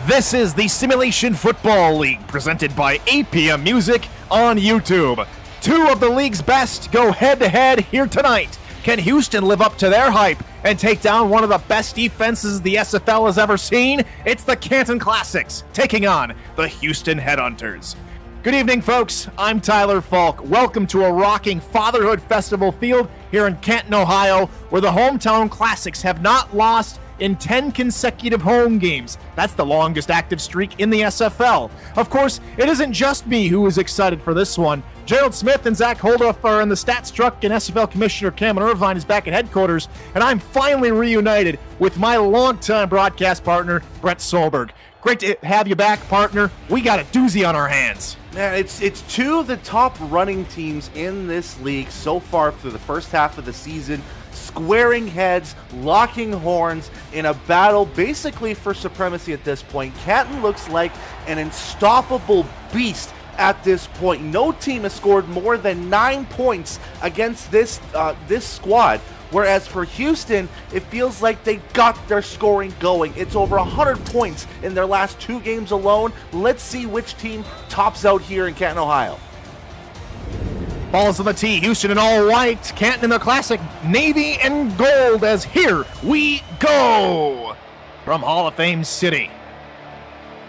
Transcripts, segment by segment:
This is the Simulation Football League, presented by APM Music on YouTube. Two of the league's best go head-to-head here tonight. Can Houston live up to their hype and take down one of the best defenses the SFL has ever seen? It's the Canton Classics, taking on the Houston Headhunters. Good evening, folks. I'm Tyler Falk. Welcome to a rocking Fatherhood Festival field here in Canton, Ohio, where the hometown Classics have not lost in 10 consecutive home games. That's the longest active streak in the SFL. Of course, it isn't just me who is excited for this one. Gerald Smith and Zach Holduff are in the stats truck, and SFL Commissioner Cameron Irvine is back at headquarters, and I'm finally reunited with my longtime broadcast partner, Brett Solberg. Great to have you back, partner. We got a doozy on our hands. Man, it's two of the top running teams in this league so far through the first half of the season, squaring heads, locking horns in a battle basically for supremacy at this point. Canton looks like an unstoppable beast at this point. No team has scored more than 9 points against this squad. Whereas for Houston, it feels like they got their scoring going. It's over 100 points in their last 2 games alone. Let's see which team tops out here in Canton, Ohio. Balls on the tee, Houston in all white, Canton in the classic navy and gold, as here we go from Hall of Fame City.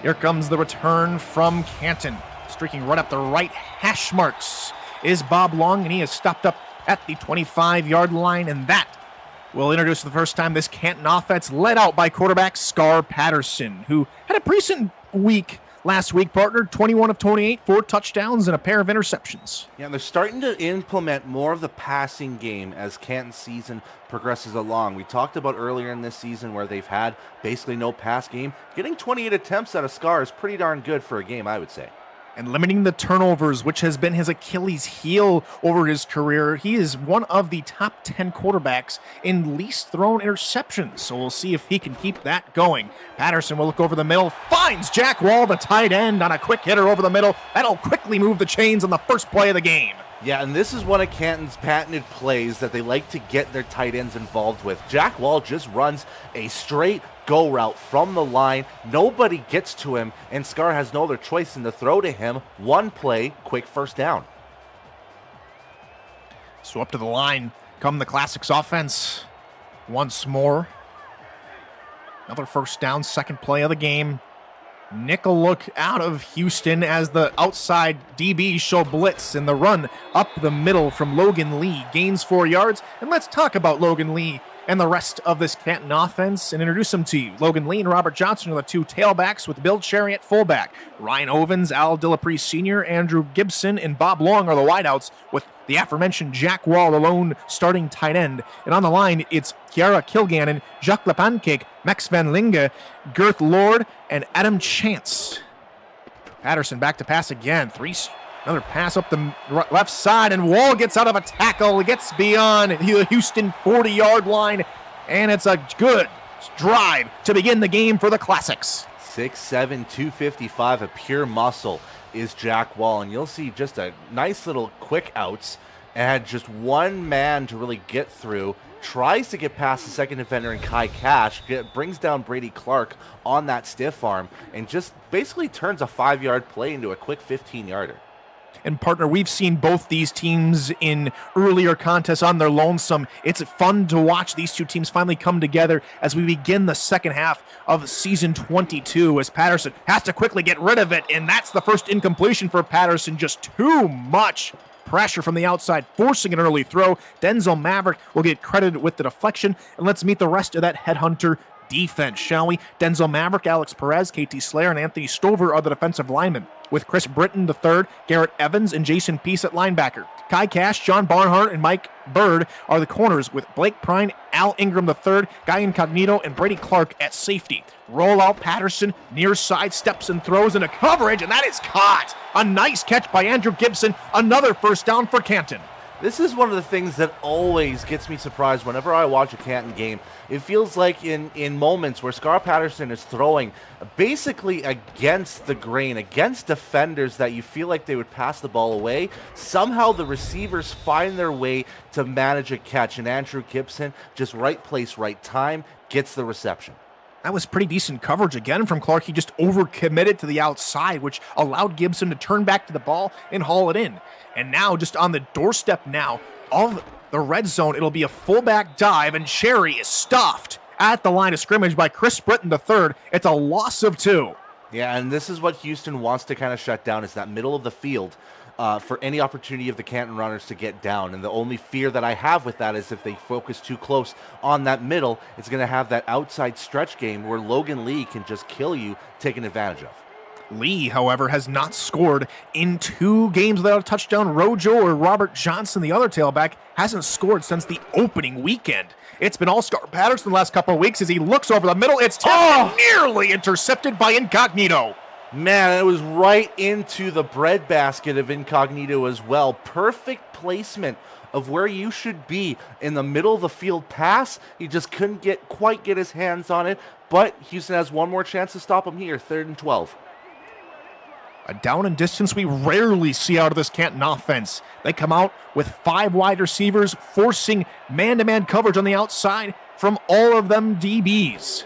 Here comes the return from Canton. Streaking right up the right hash marks is Bob Long, and he has stopped up at the 25-yard line, and that will introduce for the first time this Canton offense, led out by quarterback Scar Patterson, who had a decent week last week, partner. 21 of 28, 4 touchdowns and a pair of interceptions. Yeah, and they're starting to implement more of the passing game as Canton's season progresses along. We talked about earlier in this season where they've had basically no pass game. Getting 28 attempts out of Scar is pretty darn good for a game, I would say. And limiting the turnovers, which has been his Achilles heel over his career. He is one of the top 10 quarterbacks in least thrown interceptions, so we'll see if he can keep that going. Patterson will look over the middle, finds Jack Wall, the tight end, on a quick hitter over the middle. That'll quickly move the chains on the first play of the game. Yeah, and this is one of Canton's patented plays that they like to get their tight ends involved with. Jack Wall just runs a straight go route from the line. Nobody gets to him, and Scar has no other choice than to throw to him. One play, quick first down. So up to the line come the Classics offense once more. Another first down, second play of the game. Nickel look out of Houston as the outside DBs show blitz, and the run up the middle from Logan Lee gains 4 yards. And let's talk about Logan Lee and the rest of this Canton offense and introduce them to you. Logan Lee and Robert Johnson are the two tailbacks, with Bill Cherry at fullback. Ryan Ovens, Al Dillapre Sr., Andrew Gibson, and Bob Long are the wideouts, with the aforementioned Jack Wall, the lone starting tight end. And on the line, it's Kiara Kilgannon, Jacques Lepancake, Max Van Linge, Girth Lord, and Adam Chance. Patterson back to pass again. Another pass up the left side, and Wall gets out of a tackle. He gets beyond the Houston 40-yard line, and it's a good drive to begin the game for the Classics. 6'7", 255, a pure muscle is Jack Wall, and you'll see just a nice little quick outs, and had just one man to really get through. Tries to get past the second defender in Kai Cash, brings down Brady Clark on that stiff arm, and just basically turns a 5-yard play into a quick 15-yarder. And partner, we've seen both these teams in earlier contests on their lonesome. It's fun to watch these two teams finally come together as we begin the second half of season 22, as Patterson has to quickly get rid of it, and that's the first incompletion for Patterson. Just too much pressure from the outside, forcing an early throw. Denzel Maverick will get credited with the deflection, and let's meet the rest of that Headhunter defense, shall we? Denzel Maverick, Alex Perez, KT Slayer, and Anthony Stover are the defensive linemen, with Chris Britton III, Garrett Evans, and Jason Peace at linebacker. Kai Cash, John Barnhart, and Mike Bird are the corners, with Blake Prine, Al Ingram III, Guy Incognito, and Brady Clark at safety. Rollout Patterson, near side, steps and throws into coverage, and that is caught. A nice catch by Andrew Gibson, another first down for Canton. This is one of the things that always gets me surprised whenever I watch a Canton game. It feels like in moments where Scar Patterson is throwing basically against the grain, against defenders that you feel like they would pass the ball away, somehow the receivers find their way to manage a catch, and Andrew Gibson, just right place, right time, gets the reception. That was pretty decent coverage again from Clark. He just overcommitted to the outside, which allowed Gibson to turn back to the ball and haul it in. And now, just on the doorstep now of the red zone, it'll be a fullback dive, and Cherry is stuffed at the line of scrimmage by Chris Britton III. It's a loss of 2. Yeah, and this is what Houston wants to kind of shut down, is that middle of the field for any opportunity of the Canton runners to get down. And the only fear that I have with that is if they focus too close on that middle, it's going to have that outside stretch game where Logan Lee can just kill you, taken advantage of. Lee, however, has not scored in 2 games without a touchdown. Rojo or Robert Johnson, the other tailback, hasn't scored since the opening weekend. It's been all-star Patterson the last couple of weeks as he looks over the middle. It's nearly intercepted by Incognito. Man, it was right into the breadbasket of Incognito as well. Perfect placement of where you should be in the middle of the field pass. He just couldn't quite get his hands on it, but Houston has one more chance to stop him here, 3rd and 12. A down and distance we rarely see out of this Canton offense. They come out with 5 wide receivers, forcing man-to-man coverage on the outside from all of them DBs.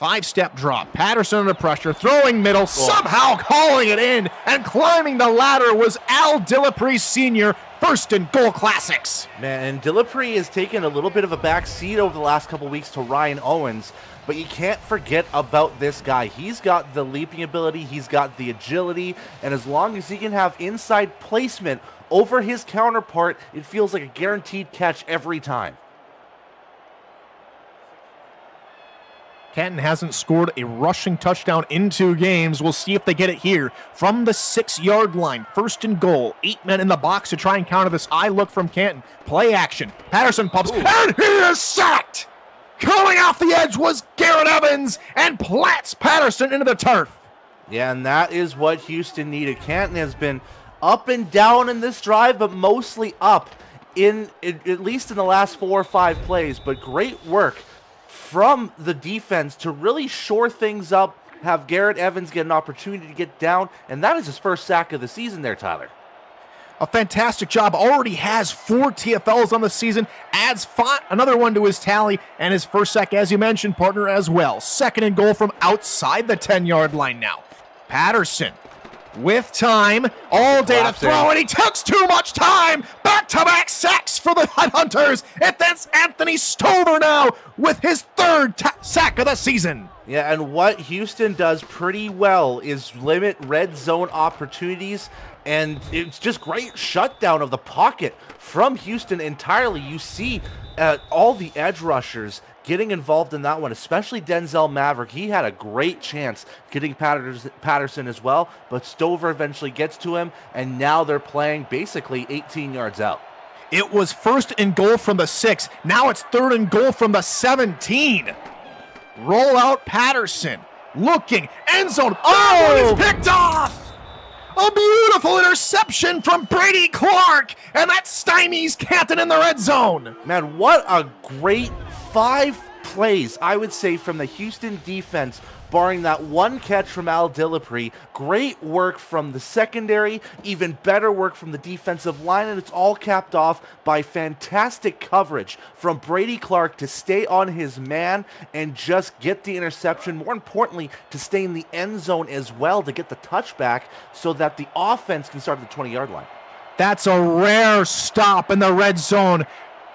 5-step drop. Patterson under pressure, throwing middle, somehow calling it in, and climbing the ladder was Al Dillapre Sr., 1st and goal classics. Man, and Dillapre has taken a little bit of a back seat over the last couple weeks to Ryan Owens, but you can't forget about this guy. He's got the leaping ability, he's got the agility, and as long as he can have inside placement over his counterpart, it feels like a guaranteed catch every time. Canton hasn't scored a rushing touchdown in 2 games. We'll see if they get it here from the 6-yard line. 1st and goal. 8 men in the box to try and counter this eye look from Canton. Play action. Patterson pumps, and he is sacked! Coming off the edge was Garrett Evans and plats Patterson into the turf. Yeah, and that is what Houston needed. Canton has been up and down in this drive, but mostly up at least in the last 4 or 5 plays. But great work from the defense to really shore things up, have Garrett Evans get an opportunity to get down, and that is his first sack of the season there, Tyler. A fantastic job. Already has 4 TFLs on the season. Adds another one to his tally, and his first sack, as you mentioned, partner, as well. 2nd and goal from outside the 10-yard line now. Patterson with time all day to throw, and he takes too much time. Back-to-back sacks for the Hunters. It's Anthony Stover now with his 3rd sack of the season. Yeah, and what Houston does pretty well is limit red zone opportunities, and it's just great shutdown of the pocket from Houston entirely. You see all the edge rushers getting involved in that one, especially Denzel Maverick. He had a great chance getting Patterson as well, but Stover eventually gets to him, and now they're playing basically 18 yards out. It was 1st and goal from the 6. Now it's 3rd and goal from the 17. Roll out Patterson. Looking. End zone. Oh! He's picked off! A beautiful interception from Brady Clark, and that stymies Canton in the red zone. Man, what a great 5 plays, I would say, from the Houston defense, barring that one catch from Al Dillapre. Great work from the secondary, even better work from the defensive line, and it's all capped off by fantastic coverage from Brady Clark to stay on his man and just get the interception. More importantly, to stay in the end zone as well to get the touchback so that the offense can start at the 20-yard line. That's a rare stop in the red zone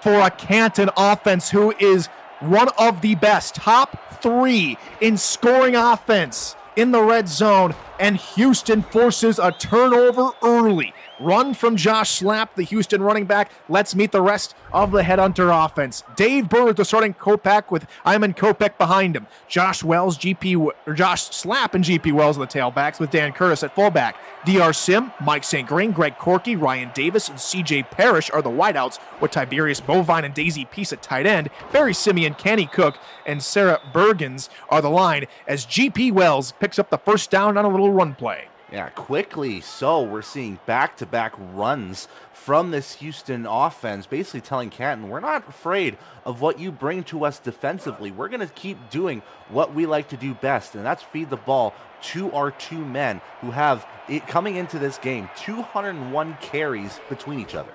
for a Canton offense who is one of the best, top 3 in scoring offense in the red zone, and Houston forces a turnover early. Run from Josh Slapp, the Houston running back. Let's meet the rest of the Headhunter offense. Dave Bird, the starting Kopech, with Iman Kopech behind him. Josh Slapp and GP Wells, the tailbacks, with Dan Curtis at fullback. DR Sim, Mike St. Green, Greg Corky, Ryan Davis, and CJ Parrish are the wideouts, with Tiberius Bovine and Daisy Peace at tight end. Barry Simeon, Kenny Cook, and Sarah Bergens are the line, as GP Wells picks up the first down on a little run play. Yeah, quickly so we're seeing back-to-back runs from this Houston offense, basically telling Canton, we're not afraid of what you bring to us defensively. We're going to keep doing what we like to do best, and that's feed the ball to our 2 men who have, coming into this game, 201 carries between each other.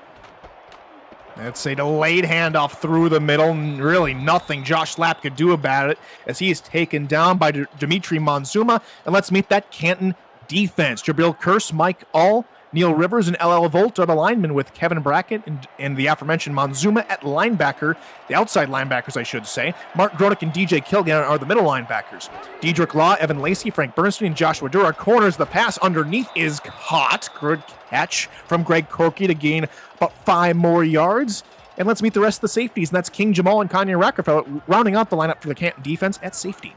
It's a delayed handoff through the middle. Really nothing Josh Lapp could do about it as he is taken down by Dimitri Monzuma. And let's meet that Canton defense. Jabril Kurse, Mike All, Neil Rivers, and LL Volt are the linemen, with Kevin Brackett and the aforementioned Monzuma at linebacker. The outside linebackers, I should say. Mark Grodick and DJ Kilgannon are the middle linebackers. Dedrick Law, Evan Lacey, Frank Bernstein, and Joshua Durr are corners. The pass underneath is caught. Good catch from Greg Corky to gain about 5 more yards. And let's meet the rest of the safeties, and that's King Jamal and Kanye Rockefeller rounding out the lineup for the Canton defense at safety.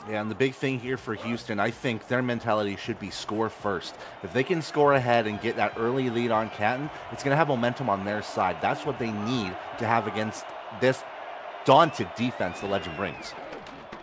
Yeah, and the big thing here for Houston, I think their mentality should be score first. If they can score ahead and get that early lead on Canton, it's going to have momentum on their side. That's what they need to have against this daunted defense the Legend brings.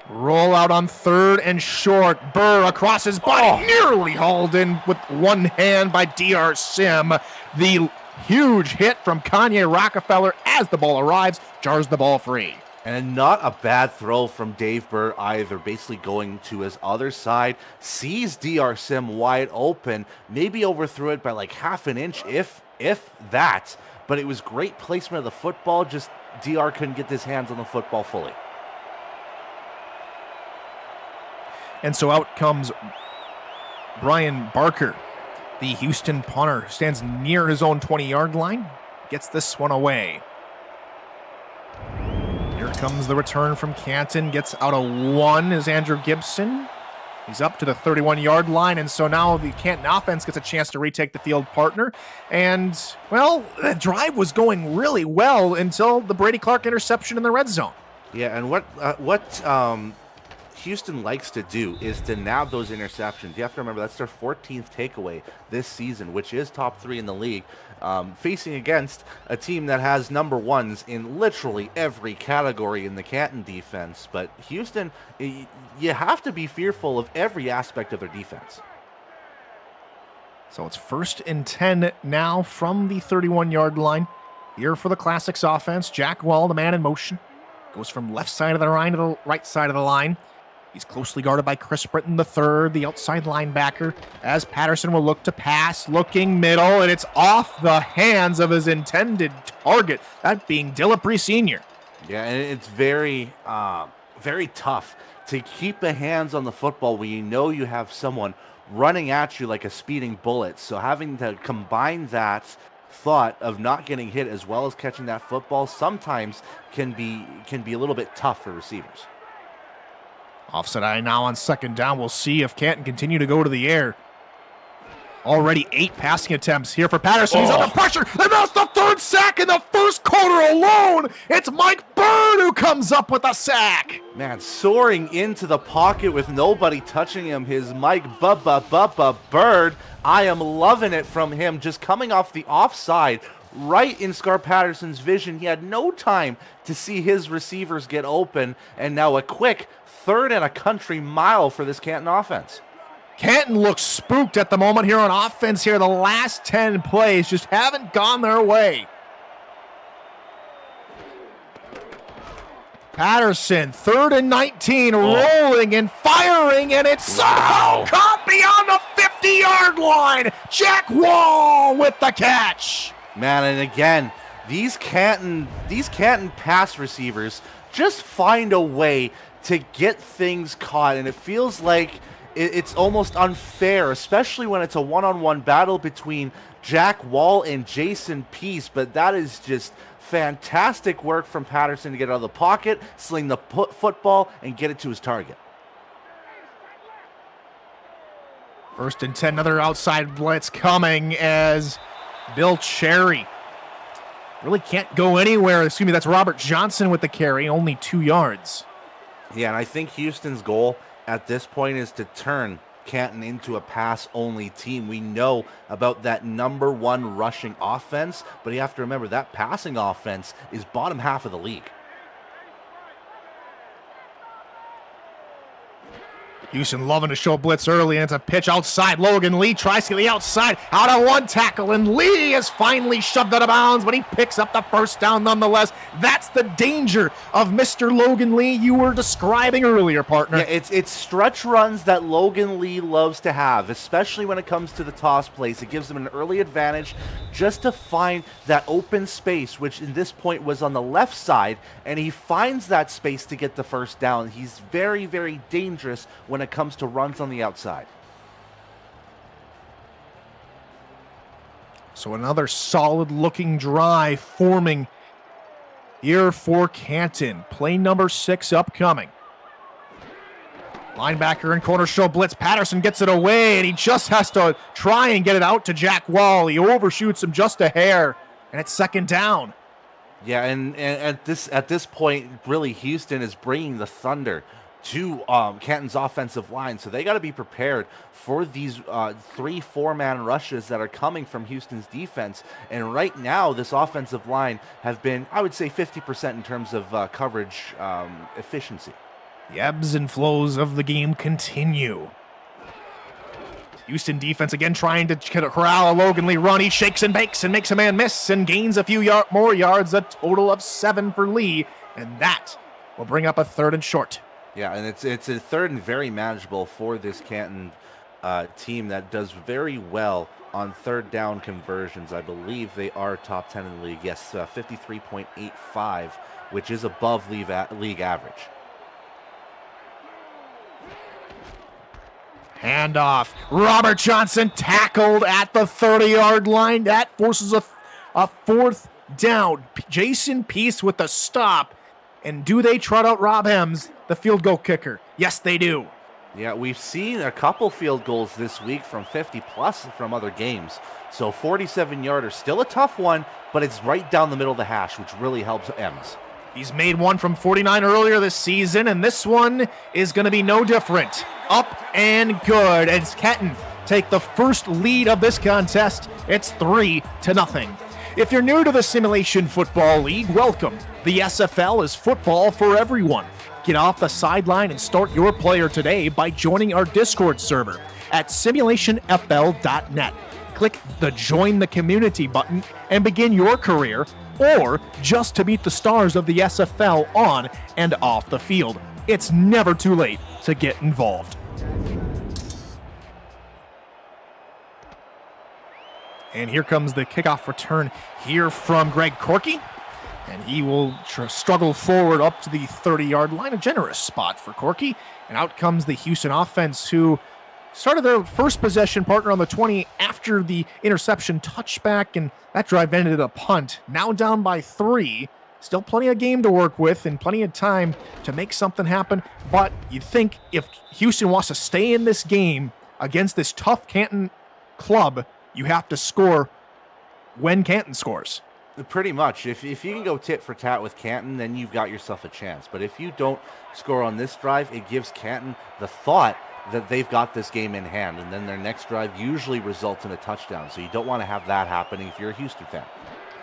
Roll out on 3rd and short. Burr across his body, nearly hauled in with one hand by DR Sim. The huge hit from Kanye Rockefeller as the ball arrives, jars the ball free. And not a bad throw from Dave Burr either, basically going to his other side, sees DR Sim wide open, maybe overthrew it by like half an inch, if that, but it was great placement of the football, just DR couldn't get his hands on the football fully. And so out comes Brian Barker, the Houston punter, stands near his own 20-yard line, gets this one away. Here comes the return from Canton, gets out of 1 is Andrew Gibson. He's up to the 31-yard line, and so now the Canton offense gets a chance to retake the field partner. And, well, the drive was going really well until the Brady Clark interception in the red zone. Yeah, and what Houston likes to do is to nab those interceptions. You have to remember that's their 14th takeaway this season, which is top 3 in the league, facing against a team that has number 1s in literally every category in the Canton defense. But Houston, you have to be fearful of every aspect of their defense. So it's 1st and 10 now from the 31-yard line. Here for the Classics offense, Jack Wall, the man in motion, goes from left side of the line to the right side of the line. He's closely guarded by Chris Britton III, the outside linebacker, as Patterson will look to pass, looking middle, and it's off the hands of his intended target, that being Dillapre Sr. Yeah, and it's very tough to keep the hands on the football when you know you have someone running at you like a speeding bullet. So having to combine that thought of not getting hit as well as catching that football sometimes can be a little bit tough for receivers. Offset eye now on 2nd down. We'll see if Canton continue to go to the air. Already 8 passing attempts here for Patterson. He's under pressure, and that's the 3rd sack in the 1st quarter alone. It's Mike Bird who comes up with a sack. Man, soaring into the pocket with nobody touching him, his Mike Bubba Bird. I am loving it from him, just coming off the offside, right in Scar Patterson's vision. He had no time to see his receivers get open, and now a quick 3rd and a country mile for this Canton offense. Canton looks spooked at the moment here on offense here. The last 10 plays just haven't gone their way. Patterson, 3rd and 19, rolling and firing, and it's somehow caught beyond the 50-yard line. Jack Wall with the catch. Man, and again, these Canton pass receivers just find a way to get things caught, and it feels like it's almost unfair, especially when it's a one-on-one battle between Jack Wall and Jason Peace, but that is just fantastic work from Patterson to get out of the pocket, sling the football, and get it to his target. 1st and 10, another outside blitz coming as Bill Cherry really can't go anywhere. Excuse me, that's Robert Johnson with the carry, only 2 yards. Yeah, and I think Houston's goal at this point is to turn Canton into a pass-only team. We know about that number 1 rushing offense, but you have to remember that passing offense is bottom half of the league. Houston loving to show blitz early, and it's a pitch outside. Logan Lee tries to get the outside, out of one tackle, and Lee is finally shoved out of bounds, but he picks up the first down nonetheless. That's the danger of Mr. Logan Lee you were describing earlier, partner. Yeah, it's stretch runs that Logan Lee loves to have, especially when it comes to the toss plays. It gives him an early advantage just to find that open space, which in this point was on the left side, and he finds that space to get the first down. He's very, very dangerous when it comes to runs on the outside. So another solid looking drive forming here for Canton. Play number 6 upcoming. Linebacker and corner show blitz. Patterson gets it away, and he just has to try and get it out to Jack Wall. He overshoots him just a hair, and it's second down. Yeah, and at this point, really, Houston is bringing the thunder to Canton's offensive line, so they got to be prepared for these 3-4-man rushes that are coming from Houston's defense. And right now, this offensive line have been, I would say, 50% in terms of coverage efficiency. The ebbs and flows of the game continue. Houston defense again trying to corral a Logan Lee run. He shakes and bakes and makes a man miss and gains a few more yards, a total of 7 for Lee, and that will bring up a 3rd and short. Yeah, and it's a 3rd and very manageable for this Canton team that does very well on 3rd down conversions. I believe they are top 10 in the league. Yes, 53.85, which is above league average. Handoff. Robert Johnson tackled at the 30-yard line. That forces a 4th down. Jason Peace with the stop. And do they trot out Rob Hems, the field goal kicker? Yes, they do. Yeah, we've seen a couple field goals this week from 50-plus from other games. So 47-yarder, still a tough one, but it's right down the middle of the hash, which really helps Hems. He's made one from 49 earlier this season, and this one is going to be no different. Up and good as Canton take the first lead of this contest. It's 3-0. If you're new to the Simulation Football League, welcome. The SFL is football for everyone. Get off the sideline and start your player today by joining our Discord server at simulationfl.net. Click the Join the Community button and begin your career, or just to meet the stars of the SFL on and off the field. It's never too late to get involved. And here comes the kickoff return here from Greg Corky. And he will struggle forward up to the 30-yard line. A generous spot for Corky. And out comes the Houston offense, who started their first possession, partner, on the 20 after the interception touchback. And that drive ended a punt. Now down by 3. Still plenty of game to work with and plenty of time to make something happen. But you'd think if Houston wants to stay in this game against this tough Canton club, you have to score when Canton scores. Pretty much. If you can go tit for tat with Canton, then you've got yourself a chance. But if you don't score on this drive, it gives Canton the thought that they've got this game in hand. And then their next drive usually results in a touchdown. So you don't want to have that happening if you're a Houston fan.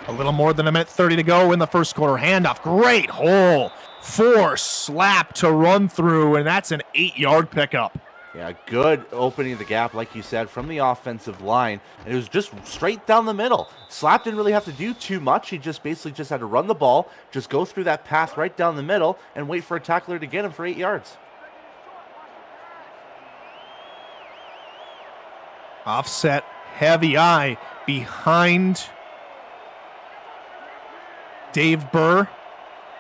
A little more than a minute 30 to go in the first quarter. Handoff. Great hole. Force slap to run through, and that's an 8-yard pickup. Yeah, good opening of the gap, like you said, from the offensive line. And it was just straight down the middle. Slap didn't really have to do too much. He just basically just had to run the ball, just go through that path right down the middle, and wait for a tackler to get him for 8 yards. Offset, heavy eye behind Dave Burr.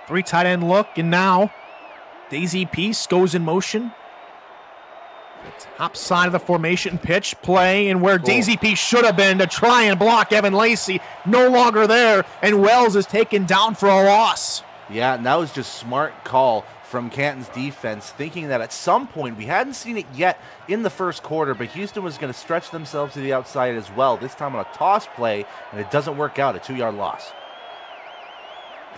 3 tight end look, and now Daisy Peace goes in motion. The top side of the formation, pitch, play, and where Daisy Peace should have been to try and block Evan Lacey, no longer there, and Wells is taken down for a loss. Yeah, and that was just smart call from Canton's defense, thinking that at some point, we hadn't seen it yet in the first quarter, but Houston was going to stretch themselves to the outside as well, this time on a toss play, and it doesn't work out, a 2-yard loss.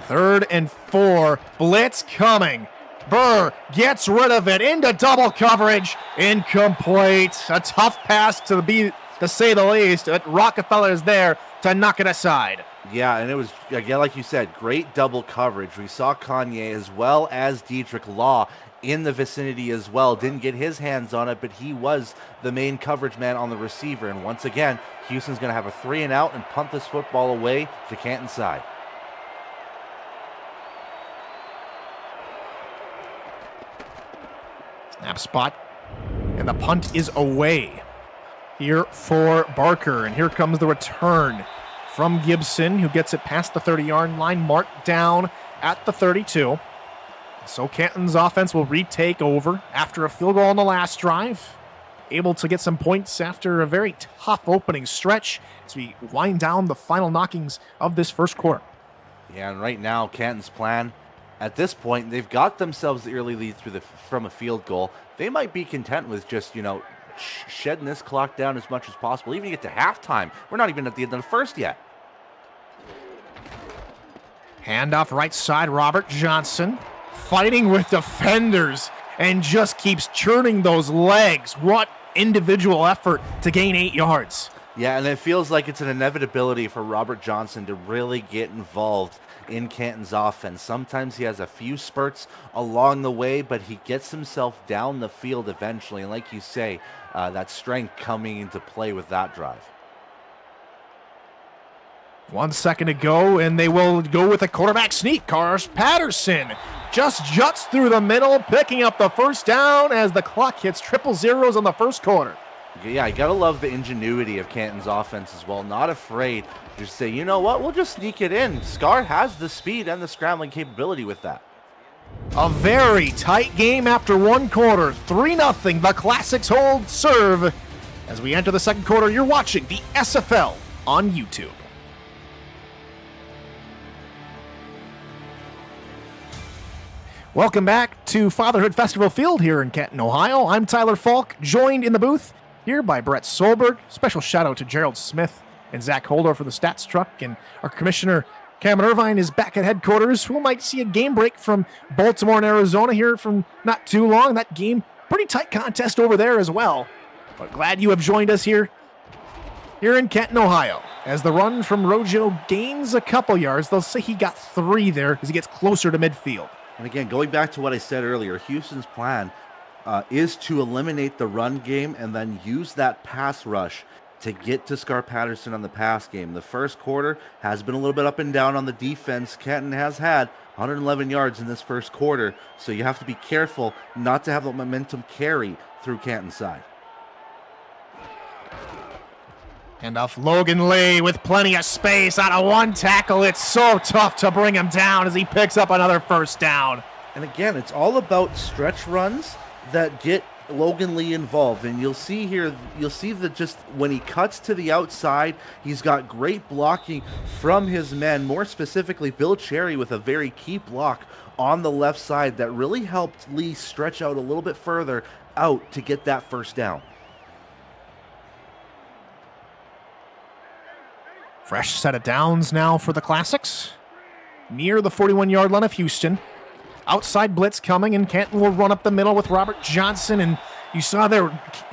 3rd and 4, blitz coming. Burr gets rid of it into double coverage. Incomplete. A tough pass to say the least. Rockefeller is there to knock it aside. Yeah, and it was, again, like you said, great double coverage. We saw Kanye as well as Diedrich Law in the vicinity as well. Didn't get his hands on it, but he was the main coverage man on the receiver. And once again, Houston's going to have a 3 and out and punt this football away to Canton side. Snap spot, and the punt is away here for Barker. And here comes the return from Gibson, who gets it past the 30-yard line, marked down at the 32. So Canton's offense will retake over after a field goal on the last drive. Able to get some points after a very tough opening stretch as we wind down the final knockings of this first quarter. Yeah, and right now, Canton's plan, at this point, they've got themselves the early lead from a field goal. They might be content with just, shedding this clock down as much as possible, even to get to halftime. We're not even at the end of the first yet. Handoff right side, Robert Johnson fighting with defenders and just keeps churning those legs. What individual effort to gain 8 yards. Yeah, and it feels like it's an inevitability for Robert Johnson to really get involved in Canton's offense. Sometimes he has a few spurts along the way, but he gets himself down the field eventually. And like you say, that strength coming into play with that drive. 1 second to go, and they will go with a quarterback sneak. Cars Patterson just juts through the middle, picking up the first down as the clock hits triple zeros on the first quarter. Yeah, you got to love the ingenuity of Canton's offense as well. Not afraid to say, you know what, we'll just sneak it in. Scar has the speed and the scrambling capability with that. A very tight game after 1 quarter. 3-0. The Classics hold serve. As we enter the second quarter, you're watching the SFL on YouTube. Welcome back to Fatherhood Festival Field here in Canton, Ohio. I'm Tyler Falk, joined in the booth here by Brett Solberg. Special shout out to Gerald Smith and Zach Holder for the stats truck. And our commissioner, Cameron Irvine, is back at headquarters. We might see a game break from Baltimore and Arizona here from not too long. That game, pretty tight contest over there as well. But glad you have joined us here in Canton, Ohio. As the run from Rojo gains a couple yards, they'll say he got 3 there as he gets closer to midfield. And again, going back to what I said earlier, Houston's plan is to eliminate the run game and then use that pass rush to get to Scar Patterson on the pass game. The first quarter has been a little bit up and down on the defense. Canton has had 111 yards in this first quarter, so you have to be careful not to have the momentum carry through Canton's side. Handoff Logan Lee with plenty of space out of 1 tackle. It's so tough to bring him down as he picks up another first down. And again, it's all about stretch runs that get Logan Lee involved. And you'll see here, that just when he cuts to the outside, he's got great blocking from his men, more specifically Bill Cherry with a very key block on the left side that really helped Lee stretch out a little bit further out to get that first down. Fresh set of downs now for the Classics. Near the 41-yard line of Houston. Outside blitz coming, and Canton will run up the middle with Robert Johnson. And you saw there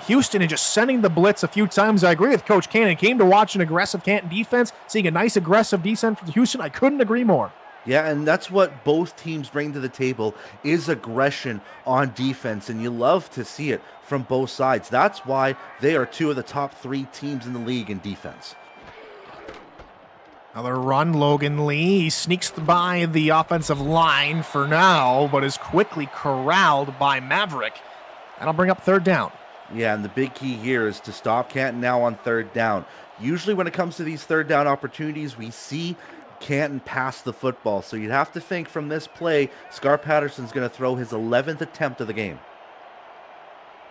Houston and just sending the blitz a few times. I agree with Coach Cannon. Came to watch an aggressive Canton defense, seeing a nice aggressive defense from Houston. I couldn't agree more. Yeah, and that's what both teams bring to the table is aggression on defense, and you love to see it from both sides. That's why they are 2 of the top 3 teams in the league in defense. Another run, Logan Lee. He sneaks by the offensive line for now, but is quickly corralled by Maverick. That'll bring up 3rd down. Yeah, and the big key here is to stop Canton now on 3rd down. Usually when it comes to these 3rd down opportunities, we see Canton pass the football. So you'd have to think from this play, Scar Patterson's going to throw his 11th attempt of the game.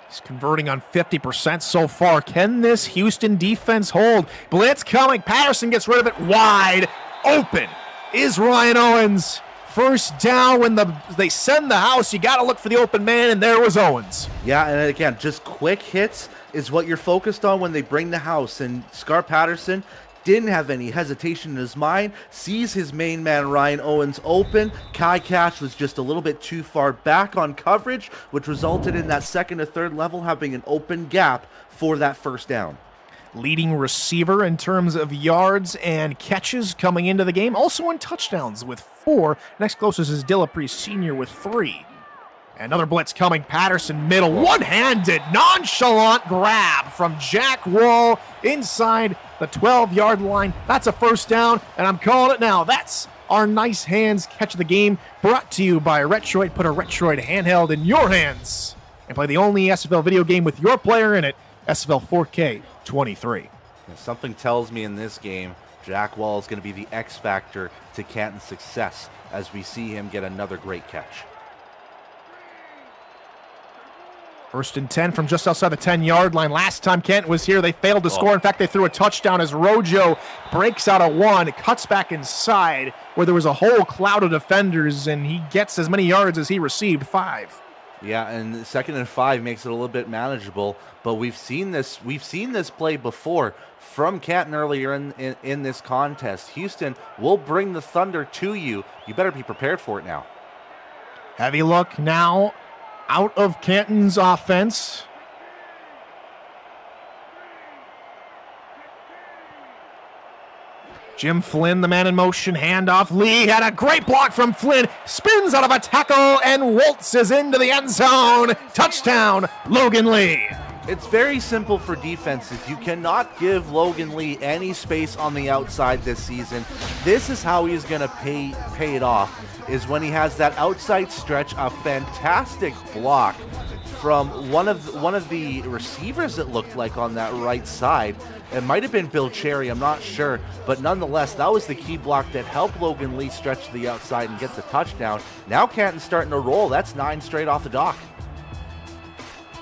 He's converting on 50% so far. Can this Houston defense hold? Blitz coming. Patterson gets rid of it. Wide open is Ryan Owens. First down when they send the house. You got to look for the open man, and there was Owens. Yeah, and again, just quick hits is what you're focused on when they bring the house. And Scar Patterson didn't have any hesitation in his mind, sees his main man Ryan Owens open. Kai Cash was just a little bit too far back on coverage, which resulted in that 2nd or 3rd level having an open gap for that first down. Leading receiver in terms of yards and catches coming into the game, also in touchdowns with 4. Next closest is Dillapre Sr. with 3. Another blitz coming. Patterson middle. One-handed, nonchalant grab from Jack Wall inside the 12-yard line. That's a first down, and I'm calling it now. That's our nice hands catch of the game, brought to you by Retroid. Put a Retroid handheld in your hands and play the only SFL video game with your player in it, SFL 4K 23. Something tells me in this game, Jack Wall is going to be the X factor to Canton's success as we see him get another great catch. 1st and 10 from just outside the 10-yard line. Last time Canton was here, they failed to score. In fact, they threw a touchdown as Rojo breaks out of one, cuts back inside where there was a whole cloud of defenders, and he gets as many yards as he received, 5. Yeah, and 2nd and 5 makes it a little bit manageable, but we've seen this play before from Canton earlier in this contest. Houston will bring the thunder to you. You better be prepared for it now. Heavy look now out of Canton's offense. Jim Flynn, the man in motion, handoff. Lee had a great block from Flynn. Spins out of a tackle and waltzes into the end zone. Touchdown, Logan Lee. It's very simple for defenses. You cannot give Logan Lee any space on the outside this season. This is how he's going to pay it off, is when he has that outside stretch, a fantastic block from one of the receivers, it looked like, on that right side. It might have been Bill Cherry, I'm not sure, but nonetheless, that was the key block that helped Logan Lee stretch to the outside and get the touchdown. Now Canton's starting to roll. That's 9 straight off the dock.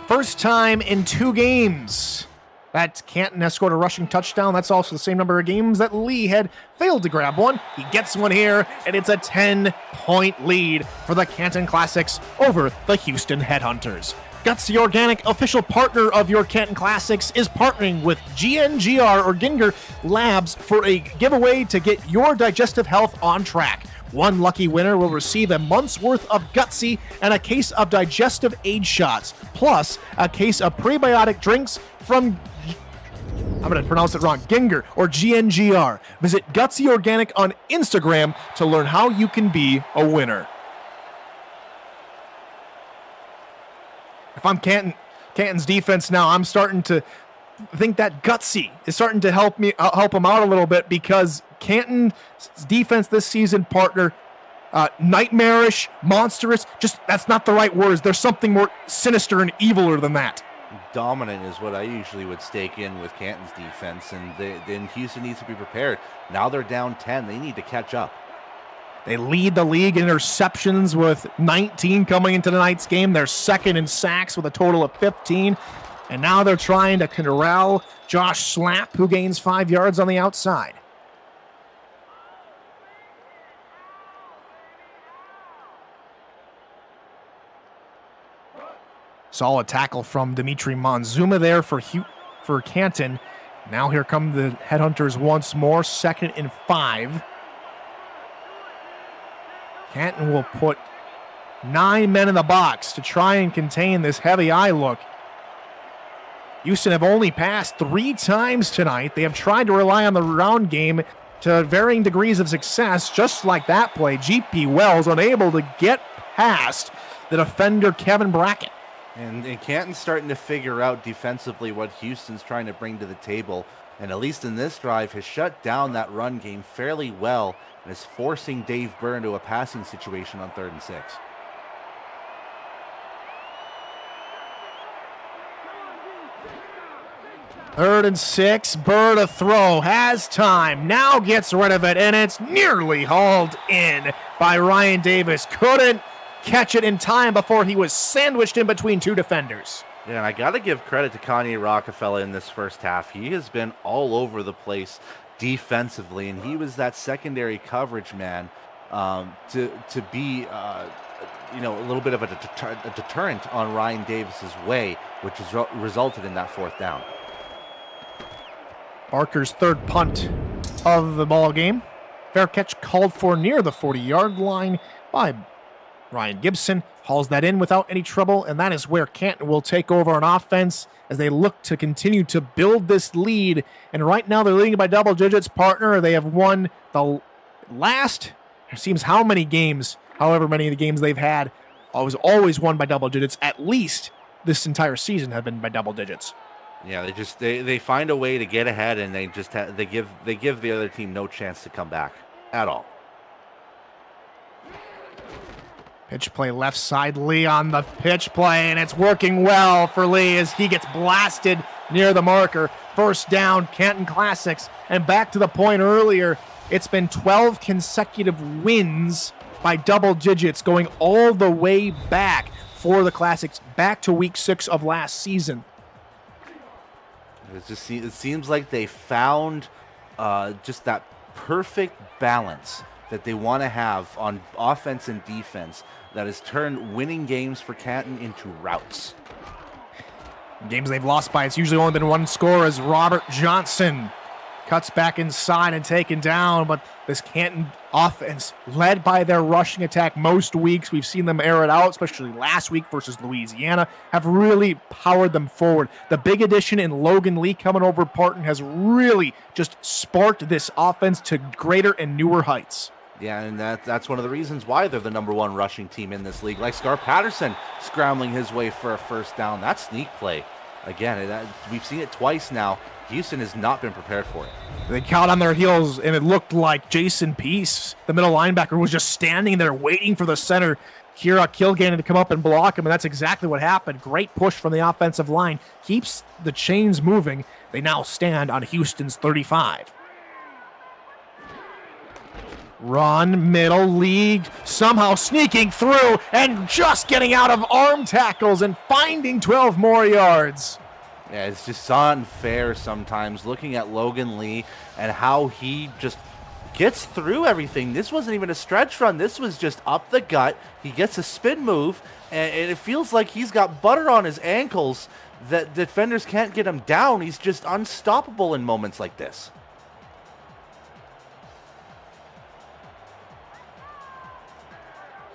First time in 2 games that Canton has scored a rushing touchdown. That's also the same number of games that Lee had failed to grab one. He gets one here, and it's a 10-point lead for the Canton Classics over the Houston Headhunters. Guts, the organic official partner of your Canton Classics, is partnering with GNGR or Ginger Labs for a giveaway to get your digestive health on track. One lucky winner will receive a month's worth of Gutsy and a case of digestive aid shots, plus a case of prebiotic drinks from, I'm going to pronounce it wrong, Ginger or GNGR. Visit Gutsy Organic on Instagram to learn how you can be a winner. If I'm Canton's defense now, I'm starting to think that Gutsy is starting to help him out a little bit, because Canton's defense this season, partner, nightmarish, monstrous, just that's not the right words. There's something more sinister and eviler than that. Dominant is what I usually would stake in with Canton's defense, and then Houston needs to be prepared. Now they're down 10. They need to catch up. They lead the league in interceptions with 19 coming into tonight's game. They're second in sacks with a total of 15. And now they're trying to corral Josh Slapp, who gains 5 yards on the outside. Solid tackle from Dimitri Monzuma there for Canton. Now here come the Headhunters once more, 2nd and 5. Canton will put 9 men in the box to try and contain this heavy eye look. Houston have only passed 3 times tonight. They have tried to rely on the round game to varying degrees of success, just like that play. GP Wells unable to get past the defender Kevin Brackett. And Canton's starting to figure out defensively what Houston's trying to bring to the table, and at least in this drive has shut down that run game fairly well and is forcing Dave Byrne to a passing situation on 3rd and 6. Third and 6, Burr to throw, has time, now gets rid of it, and it's nearly hauled in by Ryan Davis. Couldn't catch it in time before he was sandwiched in between 2 defenders. Yeah, and I got to give credit to Kanye Rockefeller in this first half. He has been all over the place defensively, and he was that secondary coverage man to be a little bit of a deterrent on Ryan Davis's way, which has resulted in that 4th down. Barker's 3rd punt of the ball game. Fair catch called for near the 40-yard line by Ryan Gibson. Hauls that in without any trouble, and that is where Canton will take over on offense as they look to continue to build this lead. And right now they're leading by double digits, partner. They have won the last, it seems however many of the games they've had, was always won by double digits. At least this entire season have been by double digits. Yeah, they find a way to get ahead, and they just they give the other team no chance to come back at all. Pitch play left side, Lee on the pitch play, and it's working well for Lee as he gets blasted near the marker. First down, Canton Classics. And back to the point earlier, it's been 12 consecutive wins by double digits going all the way back for the Classics, back to week 6 of last season. It seems like they found just that perfect balance that they want to have on offense and defense that has turned winning games for Canton into routes. Games they've lost by, it's usually only been one score as Robert Johnson cuts back inside and taken down, but this Canton offense, led by their rushing attack most weeks, we've seen them air it out, especially last week versus Louisiana, have really powered them forward. The big addition in Logan Lee coming over Parton has really just sparked this offense to greater and newer heights. Yeah, and that's one of the reasons why they're the #1 rushing team in this league. Like Scar Patterson scrambling his way for a first down. That sneak play, again, we've seen it twice now. Houston has not been prepared for it. They caught on their heels, and it looked like Jason Peace, the middle linebacker, was just standing there waiting for the center, Kira Kilgannon, to come up and block him, and that's exactly what happened. Great push from the offensive line. Keeps the chains moving. They now stand on Houston's 35. Run, middle, league, somehow sneaking through and just getting out of arm tackles and finding 12 more yards. Yeah, it's just unfair sometimes looking at Logan Lee and how he just gets through everything. This wasn't even a stretch run. This was just up the gut. He gets a spin move, and it feels like he's got butter on his ankles that defenders can't get him down. He's just unstoppable in moments like this.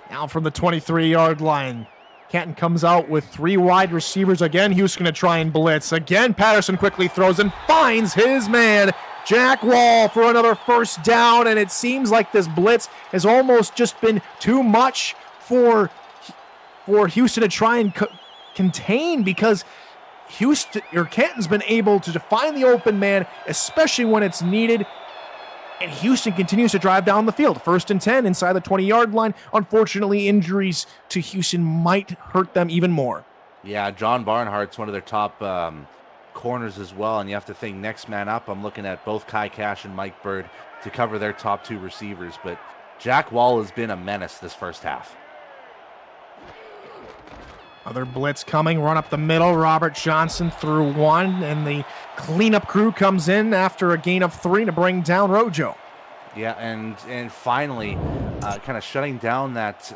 Now from the 23-yard line, Canton comes out with 3 wide receivers. Again, Houston going to try and blitz. Again, Patterson quickly throws and finds his man, Jack Wall, for another first down. And it seems like this blitz has almost just been too much for Houston to try and contain, because Canton's been able to find the open man, especially when it's needed. And Houston continues to drive down the field. 1st and 10 inside the 20-yard line. Unfortunately, injuries to Houston might hurt them even more. Yeah, John Barnhart's one of their top corners as well. And you have to think next man up. I'm looking at both Kai Cash and Mike Bird to cover their top 2 receivers. But Jack Wall has been a menace this first half. Other blitz coming, run up the middle. Robert Johnson through 1, and the cleanup crew comes in after a gain of 3 to bring down Rojo. Yeah, and finally, kind of shutting down that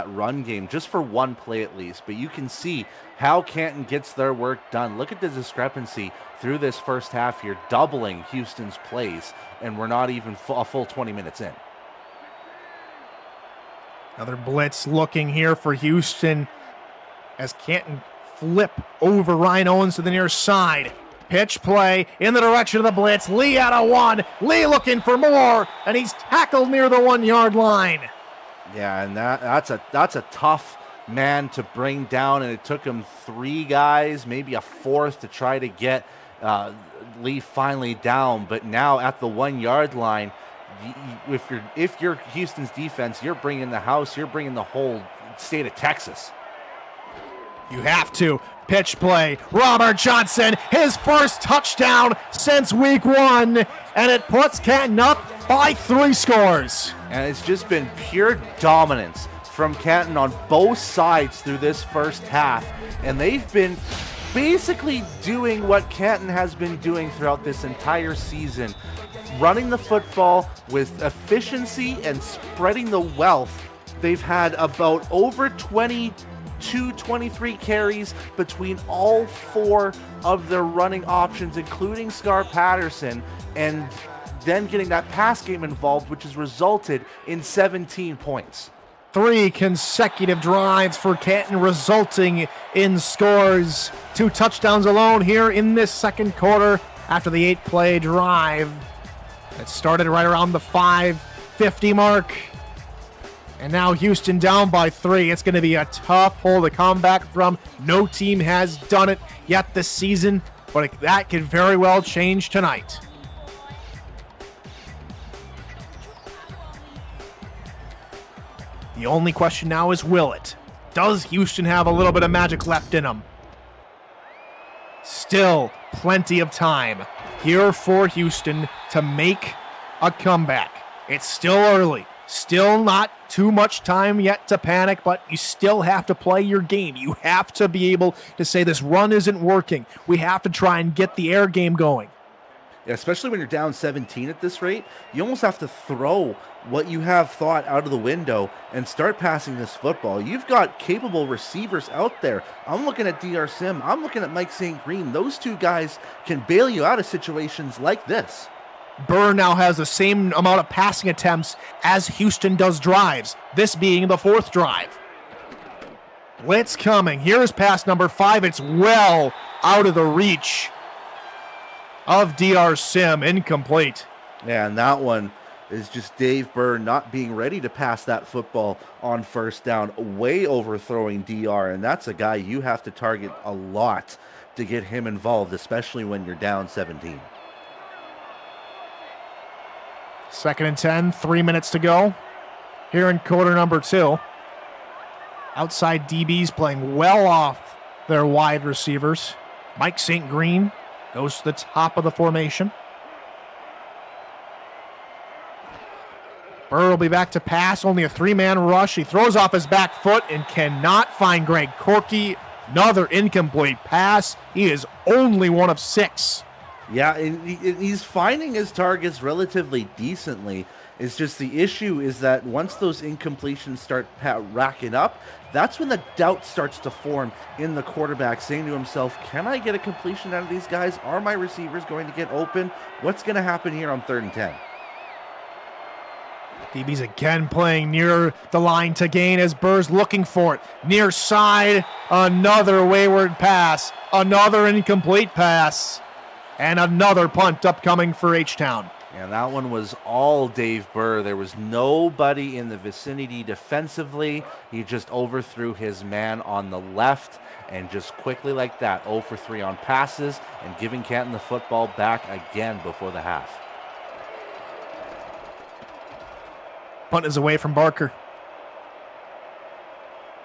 run game just for one play at least. But you can see how Canton gets their work done. Look at the discrepancy through this first half here, doubling Houston's plays, and we're not even a full 20 minutes in. Another blitz looking here for Houston as Canton flip over Ryan Owens to the near side. Pitch play in the direction of the blitz. Lee out of 1. Lee looking for more, and he's tackled near the 1-yard line. Yeah, and that's a tough man to bring down, and it took him 3 guys, maybe a 4th, to try to get Lee finally down. But now at the 1-yard line, if you're Houston's defense, you're bringing the house, you're bringing the whole state of Texas. You have to. Pitch play. Robert Johnson, his first touchdown since week 1, and it puts Canton up by 3 scores. And it's just been pure dominance from Canton on both sides through this first half. And they've been basically doing what Canton has been doing throughout this entire season, running the football with efficiency and spreading the wealth. They've had about over 23 carries between all 4 of their running options, including Scar Patterson, and then getting that pass game involved, which has resulted in 17 points. 3 consecutive drives for Canton, resulting in scores. 2 touchdowns alone here in this second quarter after the 8-play drive. It started right around the 5:50 mark. And now Houston down by 3. It's going to be a tough hole to come back from. No team has done it yet this season, but that could very well change tonight. The only question now is, will it? Does Houston have a little bit of magic left in them? Still plenty of time here for Houston to make a comeback. It's still early. Still not too much time yet to panic, but you still have to play your game. You have to be able to say this run isn't working. We have to try and get the air game going. Yeah, especially when you're down 17 at this rate, you almost have to throw what you have thought out of the window and start passing this football. You've got capable receivers out there. I'm looking at DR Sim. I'm looking at Mike St. Green. Those two guys can bail you out of situations like this. Burr now has the same amount of passing attempts as Houston does drives, this being the 4th drive. Blitz coming. Here's pass number 5. It's well out of the reach of DR Sim. Incomplete. Yeah, and that one is just Dave Burr not being ready to pass that football on first down, way overthrowing DR, and that's a guy you have to target a lot to get him involved, especially when you're down 17. 2nd and 10, 3 minutes to go here in quarter number 2. Outside DBs playing well off their wide receivers. Mike St. Green goes to the top of the formation. Burr will be back to pass, only a 3-man rush. He throws off his back foot and cannot find Greg Corky. Another incomplete pass. He is only 1 of 6. Yeah, and he's finding his targets relatively decently. It's just the issue is that once those incompletions start racking up, that's when the doubt starts to form in the quarterback, saying to himself, can I get a completion out of these guys? Are my receivers going to get open? What's going to happen here on 3rd and 10? DB's again playing near the line to gain as Burr's looking for it. Near side, another wayward pass, another incomplete pass, and another punt upcoming for H-Town. And that one was all Dave Burr. There was nobody in the vicinity defensively. He just overthrew his man on the left, and just quickly like that, 0 for 3 on passes, and giving Canton the football back again before the half. Punt is away from Barker.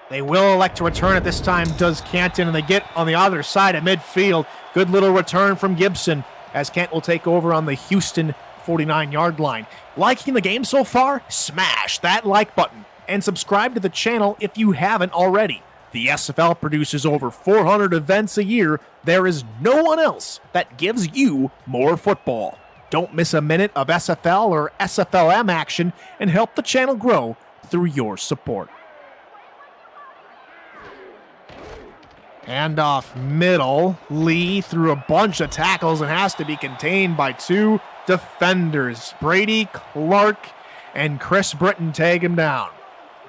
They will elect to return it this time, does Canton, and they get on the other side at midfield. Good little return from Gibson as Kent will take over on the Houston 49-yard line. Liking the game so far? Smash that like button and subscribe to the channel if you haven't already. The SFL produces over 400 events a year. There is no one else that gives you more football. Don't miss a minute of SFL or SFLM action and help the channel grow through your support. Handoff middle. Lee threw a bunch of tackles and has to be contained by 2 defenders. Brady Clark and Chris Britton take him down.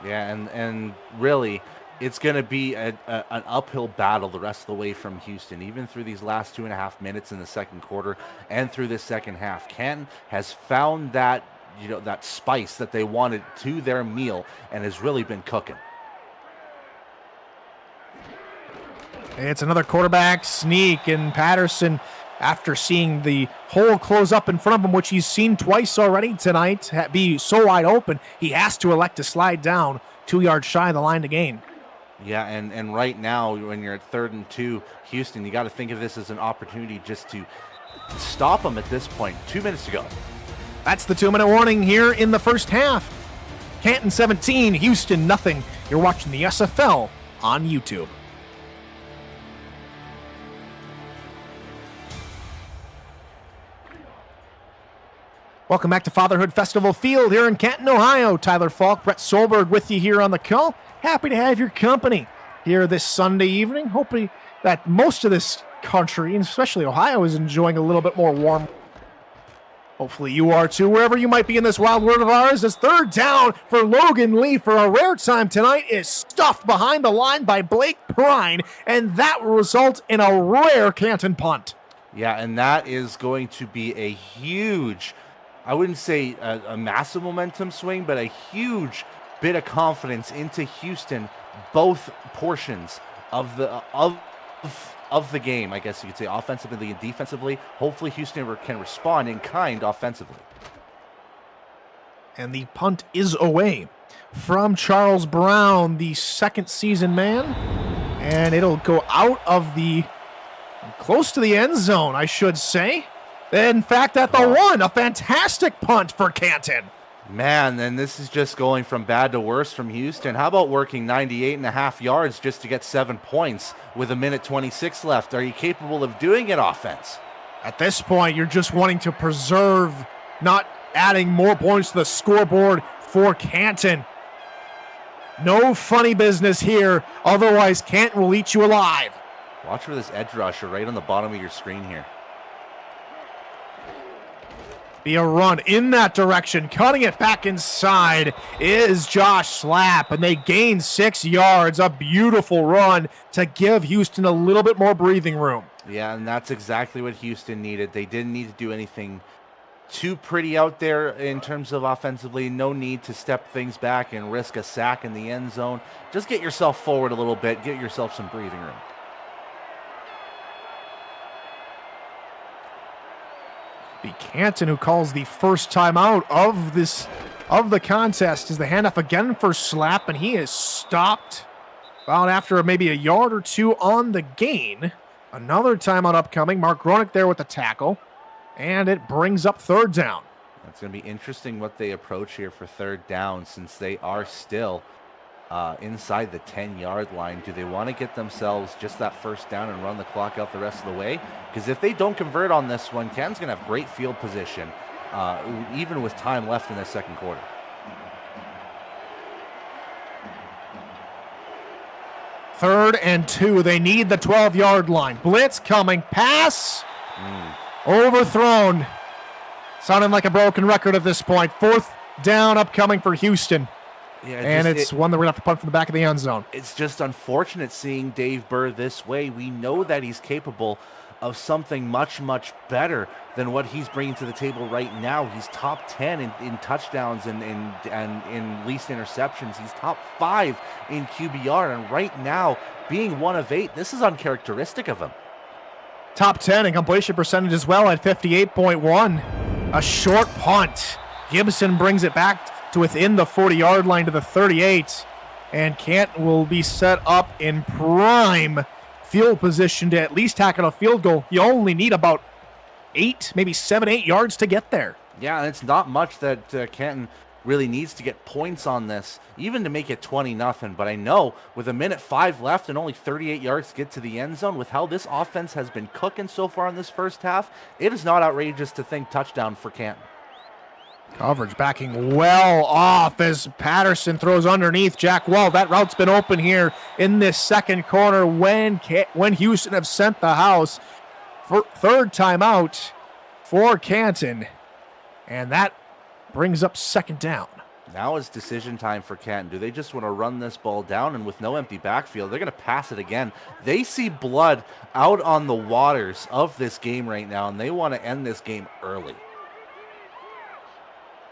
Yeah, and really, it's going to be an uphill battle the rest of the way from Houston, even through these last 2.5 minutes in the second quarter and through this second half. Canton has found that, that spice that they wanted to their meal and has really been cooking. It's another quarterback sneak, and Patterson, after seeing the hole close up in front of him, which he's seen twice already tonight, be so wide open, he has to elect to slide down 2 yards shy of the line to gain. Yeah, and right now, when you're at 3rd and 2, Houston, you got to think of this as an opportunity just to stop them at this point. 2 minutes to go. That's the 2-minute warning here in the first half. Canton 17, Houston nothing. You're watching the SFL on YouTube. Welcome back to Fatherhood Festival Field here in Canton, Ohio. Tyler Falk, Brett Solberg with you here on the call. Happy to have your company here this Sunday evening. Hoping that most of this country, and especially Ohio, is enjoying a little bit more warm. Hopefully you are too, wherever you might be in this wild world of ours. As 3rd down for Logan Lee for a rare time tonight is stuffed behind the line by Blake Prine, and that will result in a rare Canton punt. Yeah, and that is going to be a huge, I wouldn't say a massive momentum swing, but a huge bit of confidence into Houston, both portions of the game, I guess you could say, offensively and defensively. Hopefully Houston can respond in kind offensively. And the punt is away from Charles Brown, the second season man. And it'll go out of close to the end zone, I should say. In fact, at the 1, a fantastic punt for Canton. Man, then this is just going from bad to worse from Houston. How about working 98.5 yards just to get 7 points with 1:26 left? Are you capable of doing it, offense? At this point, you're just wanting to preserve, not adding more points to the scoreboard for Canton. No funny business here, otherwise Canton will eat you alive. Watch for this edge rusher right on the bottom of your screen here. Be a run in that direction. Cutting it back inside is Josh Slapp, and they gain 6 yards. A beautiful run to give Houston a little bit more breathing room. Yeah, and that's exactly what Houston needed. They didn't need to do anything too pretty out there in terms of offensively. No need to step things back and risk a sack in the end zone. Just get yourself forward a little bit. Get yourself some breathing room. Be Canton who calls the first timeout of the contest. Is the handoff again for Slapp, and he is stopped about after maybe a yard or two on the gain. Another timeout upcoming. Mark Gronick there with the tackle, and it brings up 3rd down. It's going to be interesting what they approach here for 3rd down, since they are still inside the 10-yard line. Do they want to get themselves just that 1st down and run the clock out the rest of the way? Because if they don't convert on this one, Canton's going to have great field position, even with time left in the 2nd quarter. Third and 2. They need the 12-yard line. Blitz coming. Pass. Overthrown. Sounding like a broken record at this point. 4th down upcoming for Houston. Yeah, and it's one that we're going to have to punt from the back of the end zone. It's just unfortunate seeing Dave Burr this way. We know that he's capable of something much, much better than what he's bringing to the table right now. He's top 10 in touchdowns and in least interceptions. He's top 5 in QBR. And right now, being 1 of 8, this is uncharacteristic of him. Top 10 in completion percentage as well at 58.1. A short punt. Gibson brings it back to within the 40-yard line to the 38. And Canton will be set up in prime field position to at least tackle a field goal. You only need about 8, maybe 7, 8 yards to get there. Yeah, and it's not much that Canton really needs to get points on this, even to make it 20-0. But I know with 1:05 left and only 38 yards to get to the end zone, with how this offense has been cooking so far in this 1st half, it is not outrageous to think touchdown for Canton. Coverage backing well off as Patterson throws underneath Jack Wall. That route's been open here in this 2nd corner when Houston have sent the house. For 3rd timeout for Canton. And that brings up 2nd down. Now is decision time for Canton. Do they just want to run this ball down? And with no empty backfield, they're going to pass it again. They see blood out on the waters of this game right now, and they want to end this game early.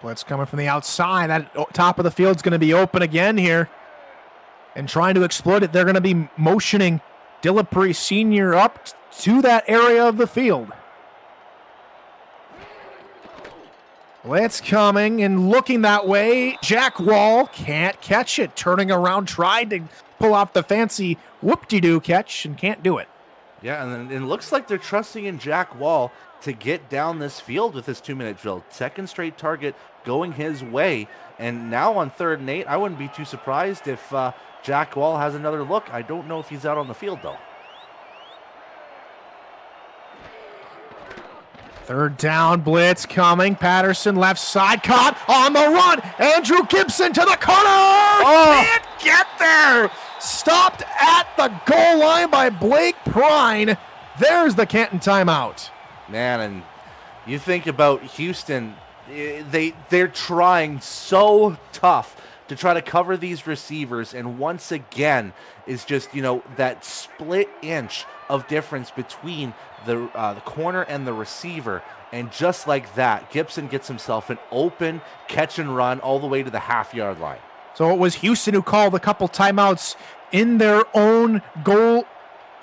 Blitz coming from the outside. That top of the field's going to be open again here. And trying to exploit it, they're going to be motioning Dillapre Sr. up to that area of the field. Blitz coming and looking that way. Jack Wall can't catch it. Turning around, tried to pull off the fancy whoop-de-doo catch and can't do it. Yeah, and it looks like they're trusting in Jack Wall to get down this field with his 2-minute drill. 2nd straight target going his way. And now on 3rd and 8, I wouldn't be too surprised if Jack Wall has another look. I don't know if he's out on the field, though. 3rd down, blitz coming. Patterson left side, caught on the run. Andrew Gibson to the corner. Can't get there. Stopped at the goal line by Blake Prine. There's the Canton timeout. Man, and you think about Houston, they're trying so tough to try to cover these receivers, and once again is just, that split inch of difference between the corner and the receiver. And just like that, Gibson gets himself an open catch and run all the way to the half-yard line. So it was Houston who called a couple timeouts in their own goal,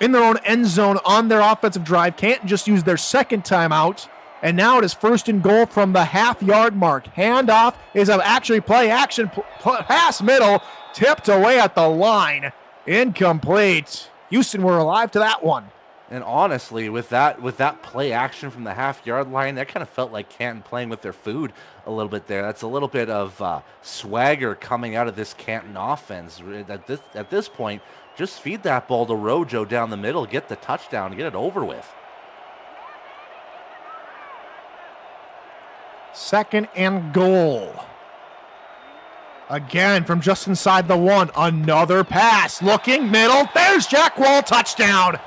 in their own end zone on their offensive drive. Canton just used their second timeout. And now it is first and goal from the half-yard mark. Handoff is actually play action, pass middle, tipped away at the line. Incomplete. Houston were alive to that one. And honestly, with that play action from the half-yard line, that kind of felt like Canton playing with their food a little bit there. That's a little bit of swagger coming out of this Canton offense. At this point, just feed that ball to Rojo down the middle, get the touchdown, get it over with. Second and goal. Again, from just inside the one, another pass. Looking middle. There's Jack Wall, touchdown.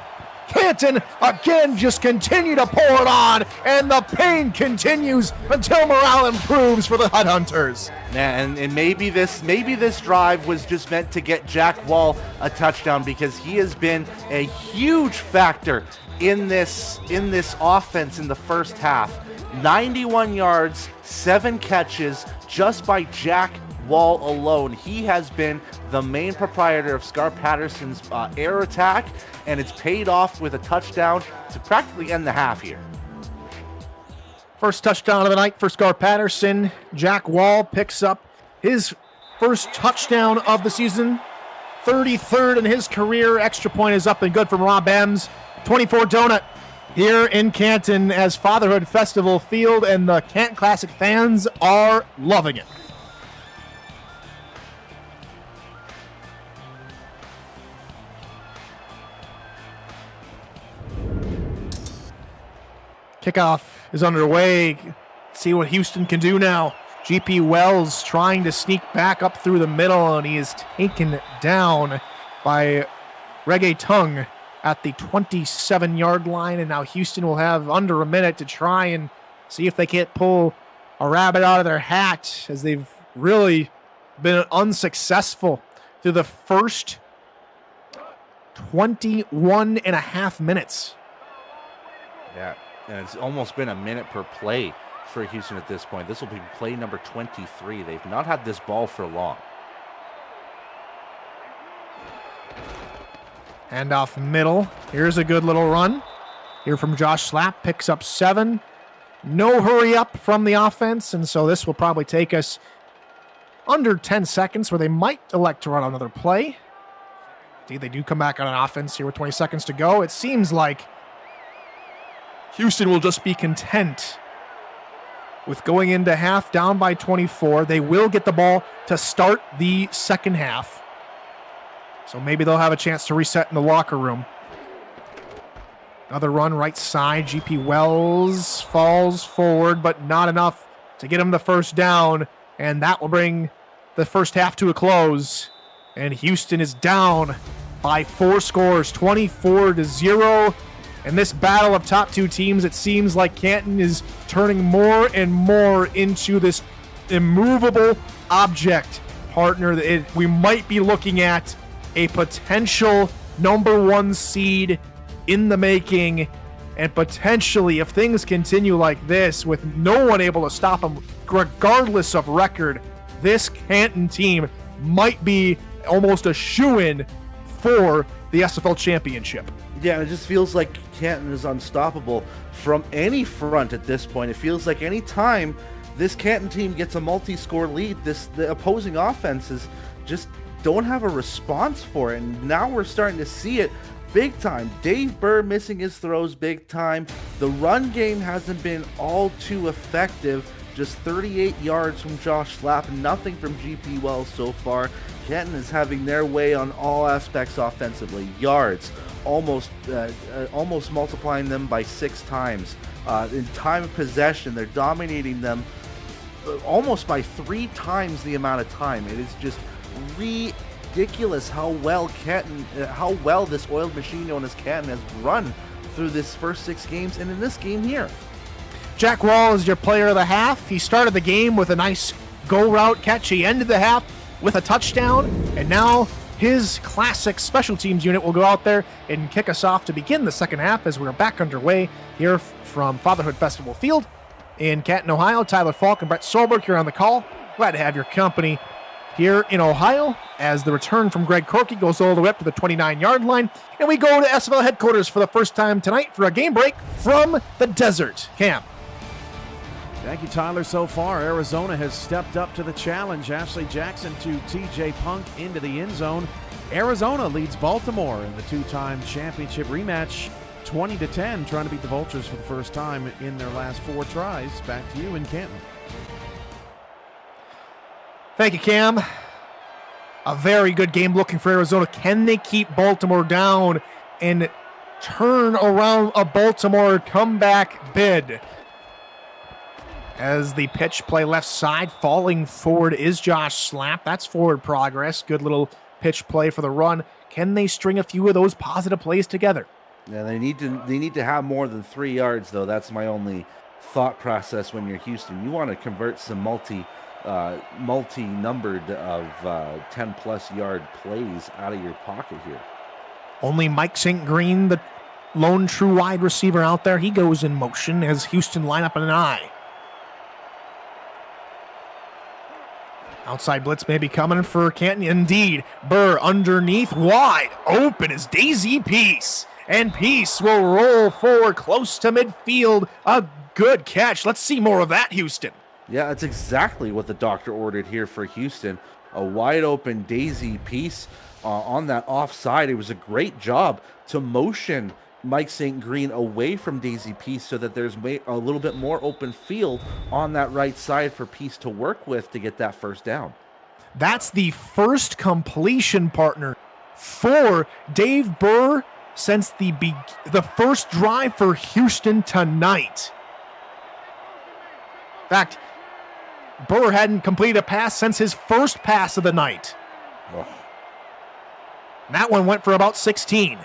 Canton again just continue to pour it on, and the pain continues until morale improves for the Headhunters. Man, and maybe this drive was just meant to get Jack Wall a touchdown, because he has been a huge factor in this offense in the first half. 91 yards, 7 catches just by Jack Wall alone. He has been the main proprietor of Scar Patterson's air attack, and it's paid off with a touchdown to practically end the half here. First touchdown of the night for Scar Patterson. Jack Wall picks up his first touchdown of the season, 33rd in his career. Extra point is up and good from Rob Ems. 24 donut here in Canton as Fatherhood Festival Field, and the Canton Classic fans are loving it. Kickoff is underway. See what Houston can do now. GP Wells trying to sneak back up through the middle, and he is taken down by Reggae Tongue at the 27-yard line, and now Houston will have under a minute to try and see if they can't pull a rabbit out of their hat, as they've really been unsuccessful through the first 21 and a half minutes. Yeah, and it's almost been a minute per play for Houston at this point. This will be play number 23. They've not had this ball for long. Handoff middle. Here's a good little run. Here from Josh Slapp, picks up 7. No hurry up from the offense, and so this will probably take us under 10 seconds, where they might elect to run another play. See, they do come back on an offense here with 20 seconds to go. It seems like Houston will just be content with going into half down by 24. They will get the ball to start the second half, so maybe they'll have a chance to reset in the locker room. Another run right side. GP Wells falls forward, but not enough to get him the first down, and that will bring the first half to a close. And Houston is down by 4 scores, 24-0. In this battle of top 2 teams, it seems like Canton is turning more and more into this immovable object partner. We might be looking at a potential number 1 seed in the making, and potentially, if things continue like this with no one able to stop them regardless of record, this Canton team might be almost a shoo-in for the SFL championship. Yeah, it just feels like Canton is unstoppable from any front at this point. It feels like any time this Canton team gets a multi-score lead, the opposing offenses just don't have a response for it. And now we're starting to see it big time. Dave Burr missing his throws big time. The run game hasn't been all too effective. Just 38 yards from Josh Slapp, nothing from GP Wells so far. Canton is having their way on all aspects offensively. Yards, almost multiplying them by 6 times. In time of possession, they're dominating them almost by 3 times the amount of time. It is just ridiculous how well this oiled machine known as Canton has run through this first 6 games, and in this game here. Jack Wall is your player of the half. He started the game with a nice go route catch. He ended the half with a touchdown, and now his classic special teams unit will go out there and kick us off to begin the second half as we're back underway here from Fatherhood Festival Field in Canton, Ohio. Tyler Falk and Brett Solberg here on the call. Glad to have your company here in Ohio, as the return from Greg Corky goes all the way up to the 29-yard line. And we go to SFL headquarters for the first time tonight for a game break from the desert. Cam. Thank you, Tyler. So far, Arizona has stepped up to the challenge. Ashley Jackson to TJ Punk into the end zone. Arizona leads Baltimore in the two-time championship rematch, 20-10, trying to beat the Vultures for the first time in their last 4 tries. Back to you in Canton. Thank you, Cam. A very good game looking for Arizona. Can they keep Baltimore down and turn around a Baltimore comeback bid? As the pitch play left side, falling forward is Josh Slapp. That's forward progress. Good little pitch play for the run. Can they string a few of those positive plays together? Yeah, they need to have more than 3 yards, though. That's my only thought process when you're Houston. You want to convert some multi-numbered of 10-plus yard plays out of your pocket here. Only Mike St. Green, the lone true wide receiver out there. He goes in motion as Houston line up in an eye. Outside blitz may be coming for Canton. Indeed, Burr underneath, wide open is Daisy Peace. And Peace will roll forward close to midfield. A good catch. Let's see more of that, Houston. Yeah, that's exactly what the doctor ordered here for Houston. A wide open Daisy Peace on that offside. It was a great job to motion Mike St. Green away from Daisy Peace so that there's a little bit more open field on that right side for Peace to work with to get that first down. That's the first completion, partner, for Dave Burr since the first drive for Houston tonight. In fact, Burr hadn't completed a pass since his first pass of the night. Oh. That one went for about 16.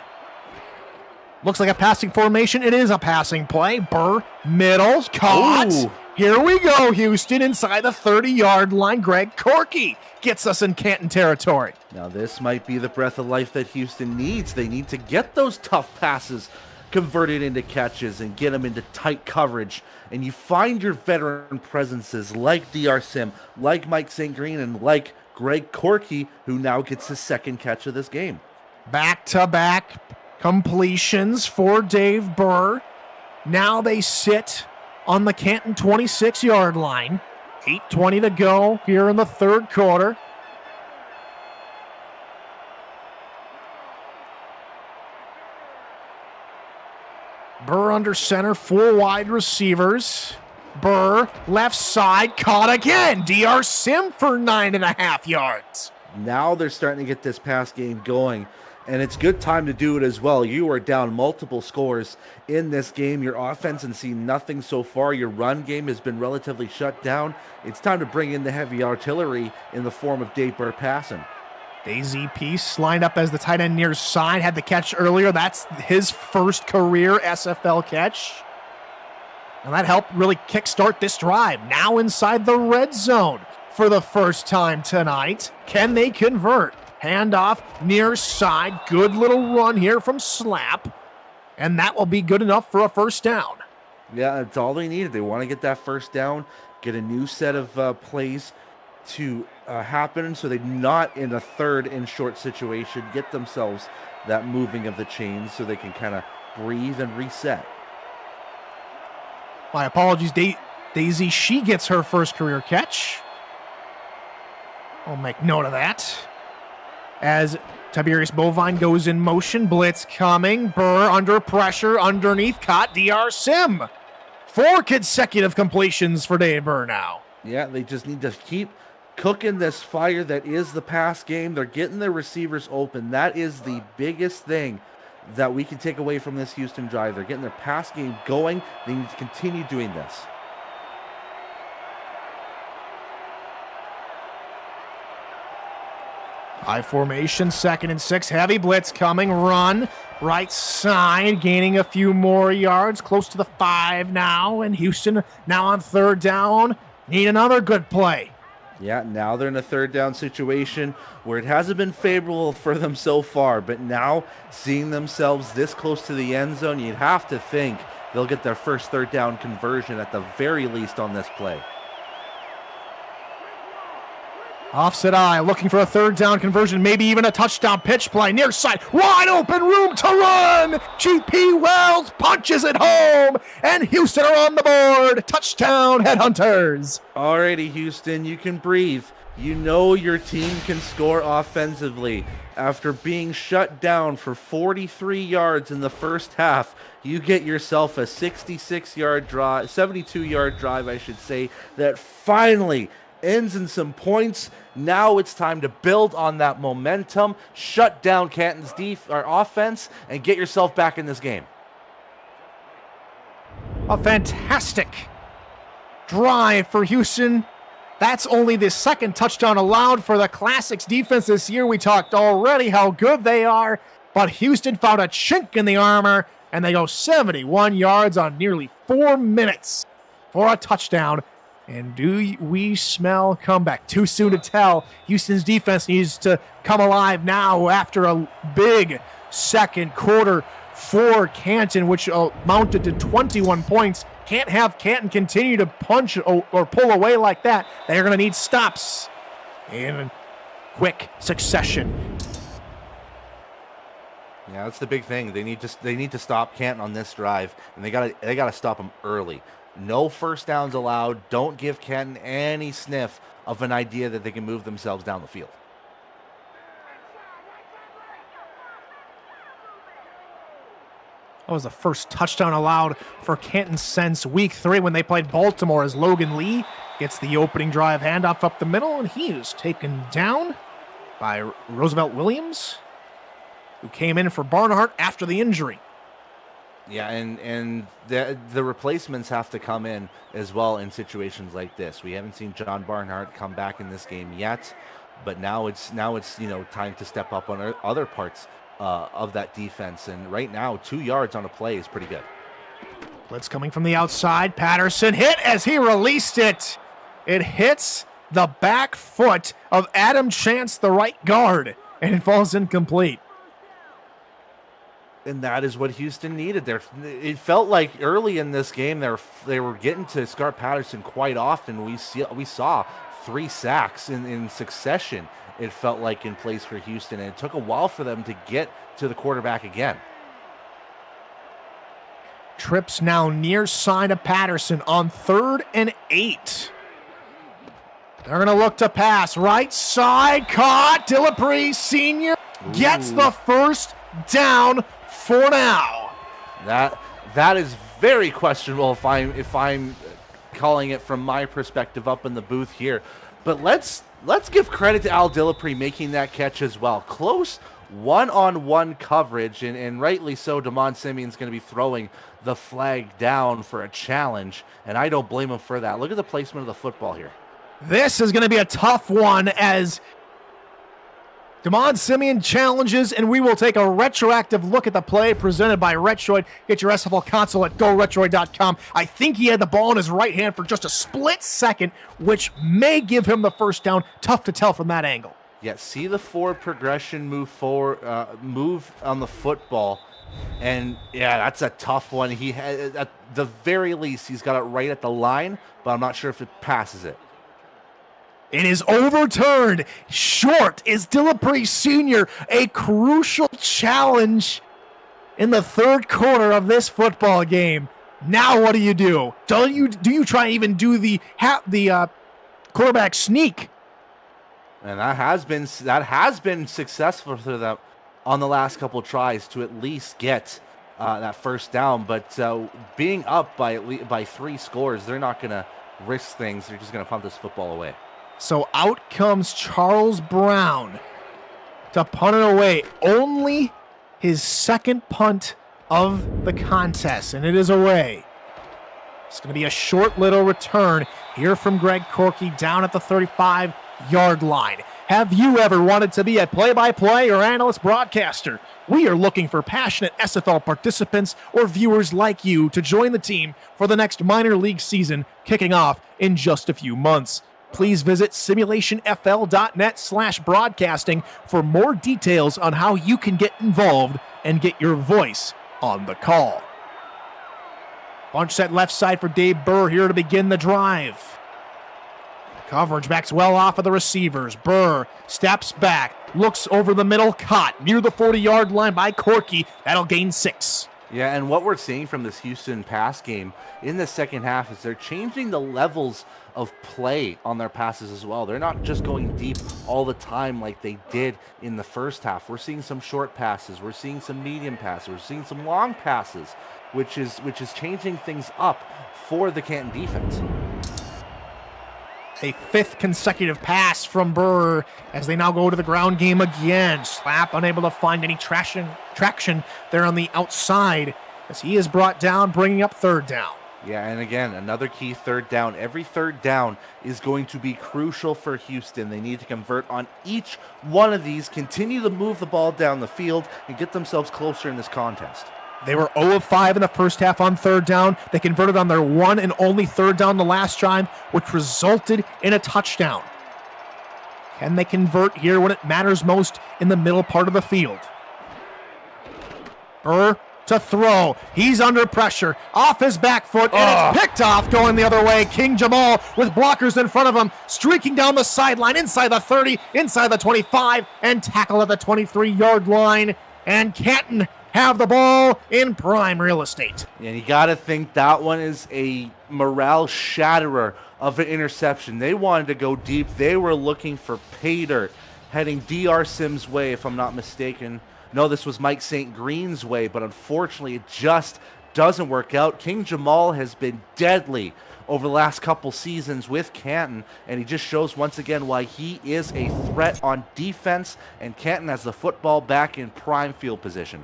Looks like a passing formation. It is a passing play. Burr, middle, caught. Ooh. Here we go, Houston, inside the 30-yard line. Greg Corky gets us in Canton territory. Now this might be the breath of life that Houston needs. They need to get those tough passes converted into catches and get them into tight coverage. And you find your veteran presences like DR Sim, like Mike St. Green, and like Greg Corky, who now gets his second catch of this game. Back-to-back completions for Dave Burr. Now they sit on the Canton 26-yard line. 8:20 to go here in the third quarter. Burr under center, 4 wide receivers. Burr, left side, caught again. DR Sim for 9.5 yards. Now they're starting to get this pass game going, and it's good time to do it as well. You are down multiple scores in this game. Your offense has seen nothing so far. Your run game has been relatively shut down. It's time to bring in the heavy artillery in the form of Dave Burr passing. Daisy Peace lined up as the tight end near side, had the catch earlier. That's his first career SFL catch. And that helped really kickstart this drive. Now inside the red zone for the first time tonight. Can they convert? Handoff near side. Good little run here from Slapp. And that will be good enough for a first down. Yeah, that's all they needed. They want to get that first down, get a new set of plays to happen so they're not in a third and short situation, get themselves that moving of the chains so they can kind of breathe and reset. My apologies, Daisy. She gets her first career catch. I'll make note of that. As Tiberius Bovine goes in motion, blitz coming, Burr under pressure, underneath, caught DR Sim. 4 consecutive completions for Dave Burr now. Yeah, they just need to keep cooking this fire that is the pass game. They're getting their receivers open. That is the biggest thing that we can take away from this Houston drive. They're getting their pass game going. They need to continue doing this. High formation, 2nd and 6. Heavy blitz coming. Run. Right side, gaining a few more yards. Close to the 5 now. And Houston now on 3rd down. Need another good play. Yeah, now they're in a 3rd down situation where it hasn't been favorable for them so far. But now, seeing themselves this close to the end zone, you'd have to think they'll get their first 3rd down conversion at the very least on this play. Offset eye, looking for a third down conversion, maybe even a touchdown pitch play. Near side, wide open room to run. GP Wells punches it home, and Houston are on the board. Touchdown, Headhunters. Alrighty, Houston, you can breathe. You know your team can score offensively. After being shut down for 43 yards in the first half, you get yourself a 72-yard drive, I should say, that finally ends in some points. Now it's time to build on that momentum, shut down Canton's offense, and get yourself back in this game. A fantastic drive for Houston. That's only the second touchdown allowed for the Classics defense this year. We talked already how good they are, but Houston found a chink in the armor, and they go 71 yards on nearly 4 minutes for a touchdown. And do we smell comeback? Too soon to tell. Houston's defense needs to come alive now after a big second quarter for Canton, which amounted to 21 points. Can't have Canton continue to punch or pull away like that. They're going to need stops in quick succession. Yeah, that's the big thing. They need to stop Canton on this drive, and they gotta stop them early. No first downs allowed. Don't give Canton any sniff of an idea that they can move themselves down the field. That was the first touchdown allowed for Canton since week 3 when they played Baltimore, as Logan Lee gets the opening drive handoff up the middle, and he is taken down by Roosevelt Williams, who came in for Barnhart after the injury. Yeah, and the replacements have to come in as well in situations like this. We haven't seen John Barnhart come back in this game yet, but now it's time to step up on other parts of that defense. And right now, 2 yards on a play is pretty good. Blitz coming from the outside. Patterson hit as he released it. It hits the back foot of Adam Chance, the right guard, and it falls incomplete. And that is what Houston needed there. It felt like early in this game they were getting to Scar Patterson quite often. We saw 3 sacks in succession, it felt like, in place for Houston, and it took a while for them to get to the quarterback again. Trips now near side of Patterson on 3rd and 8. They're going to look to pass. Right side, caught. Dillapre Sr. gets the first down for now. That is very questionable if I'm calling it from my perspective up in the booth here. But let's give credit to Al Dillapre making that catch as well. Close one-on-one coverage, and rightly so. Damon Simeon's going to be throwing the flag down for a challenge, and I don't blame him for that. Look at the placement of the football here. This is going to be a tough one as Damon Simeon challenges, and we will take a retroactive look at the play presented by Retroid. Get your SFL console at GoRetroid.com. I think he had the ball in his right hand for just a split second, which may give him the first down. Tough to tell from that angle. Yeah, see the forward progression, move on the football, and yeah, that's a tough one. He had, at the very least, he's got it right at the line, but I'm not sure if it passes it. It is overturned. Short is Dillapre Sr. A crucial challenge in the 3rd quarter of this football game. Now what do you do? Do you try and even do the quarterback sneak? And that has been successful for them on the last couple of tries to at least get that first down. But being up by 3 scores, they're not going to risk things. They're just going to punt this football away. So out comes Charles Brown to punt it away. Only his 2nd punt of the contest, and it is away. It's going to be a short little return here from Greg Corky down at the 35-yard line. Have you ever wanted to be a play-by-play or analyst broadcaster? We are looking for passionate SFL participants or viewers like you to join the team for the next minor league season kicking off in just a few months. Please visit simulationfl.net/broadcasting for more details on how you can get involved and get your voice on the call. Bunch set left side for Dave Burr here to begin the drive. Coverage backs well off of the receivers. Burr steps back, looks over the middle, caught near the 40-yard line by Corky. That'll gain 6. Yeah, and what we're seeing from this Houston pass game in the second half is they're changing the levels of play on their passes as well. They're not just going deep all the time like they did in the first half. We're seeing some short passes. We're seeing some medium passes. We're seeing some long passes, which is changing things up for the Canton defense. A 5th consecutive pass from Burr as they now go to the ground game again. Slap unable to find any traction there on the outside as he is brought down, bringing up 3rd down. Yeah, and again, another key 3rd down. Every 3rd down is going to be crucial for Houston. They need to convert on each one of these, continue to move the ball down the field, and get themselves closer in this contest. They were 0 of 5 in the first half on 3rd down. They converted on their one and only 3rd down the last drive, which resulted in a touchdown. Can they convert here when it matters most in the middle part of the field? Burr to throw. He's under pressure. Off his back foot, and it's picked off going the other way. King Jamal with blockers in front of him, streaking down the sideline, inside the 30, inside the 25, and tackle at the 23-yard line. And Canton have the ball in prime real estate. And you got to think that one is a morale shatterer of an interception. They wanted to go deep. They were looking for pay dirt, heading DR Sims' way, if I'm not mistaken. No, this was Mike St. Green's way, but unfortunately it just doesn't work out. King Jamal has been deadly over the last couple seasons with Canton, and he just shows once again why he is a threat on defense, and Canton has the football back in prime field position.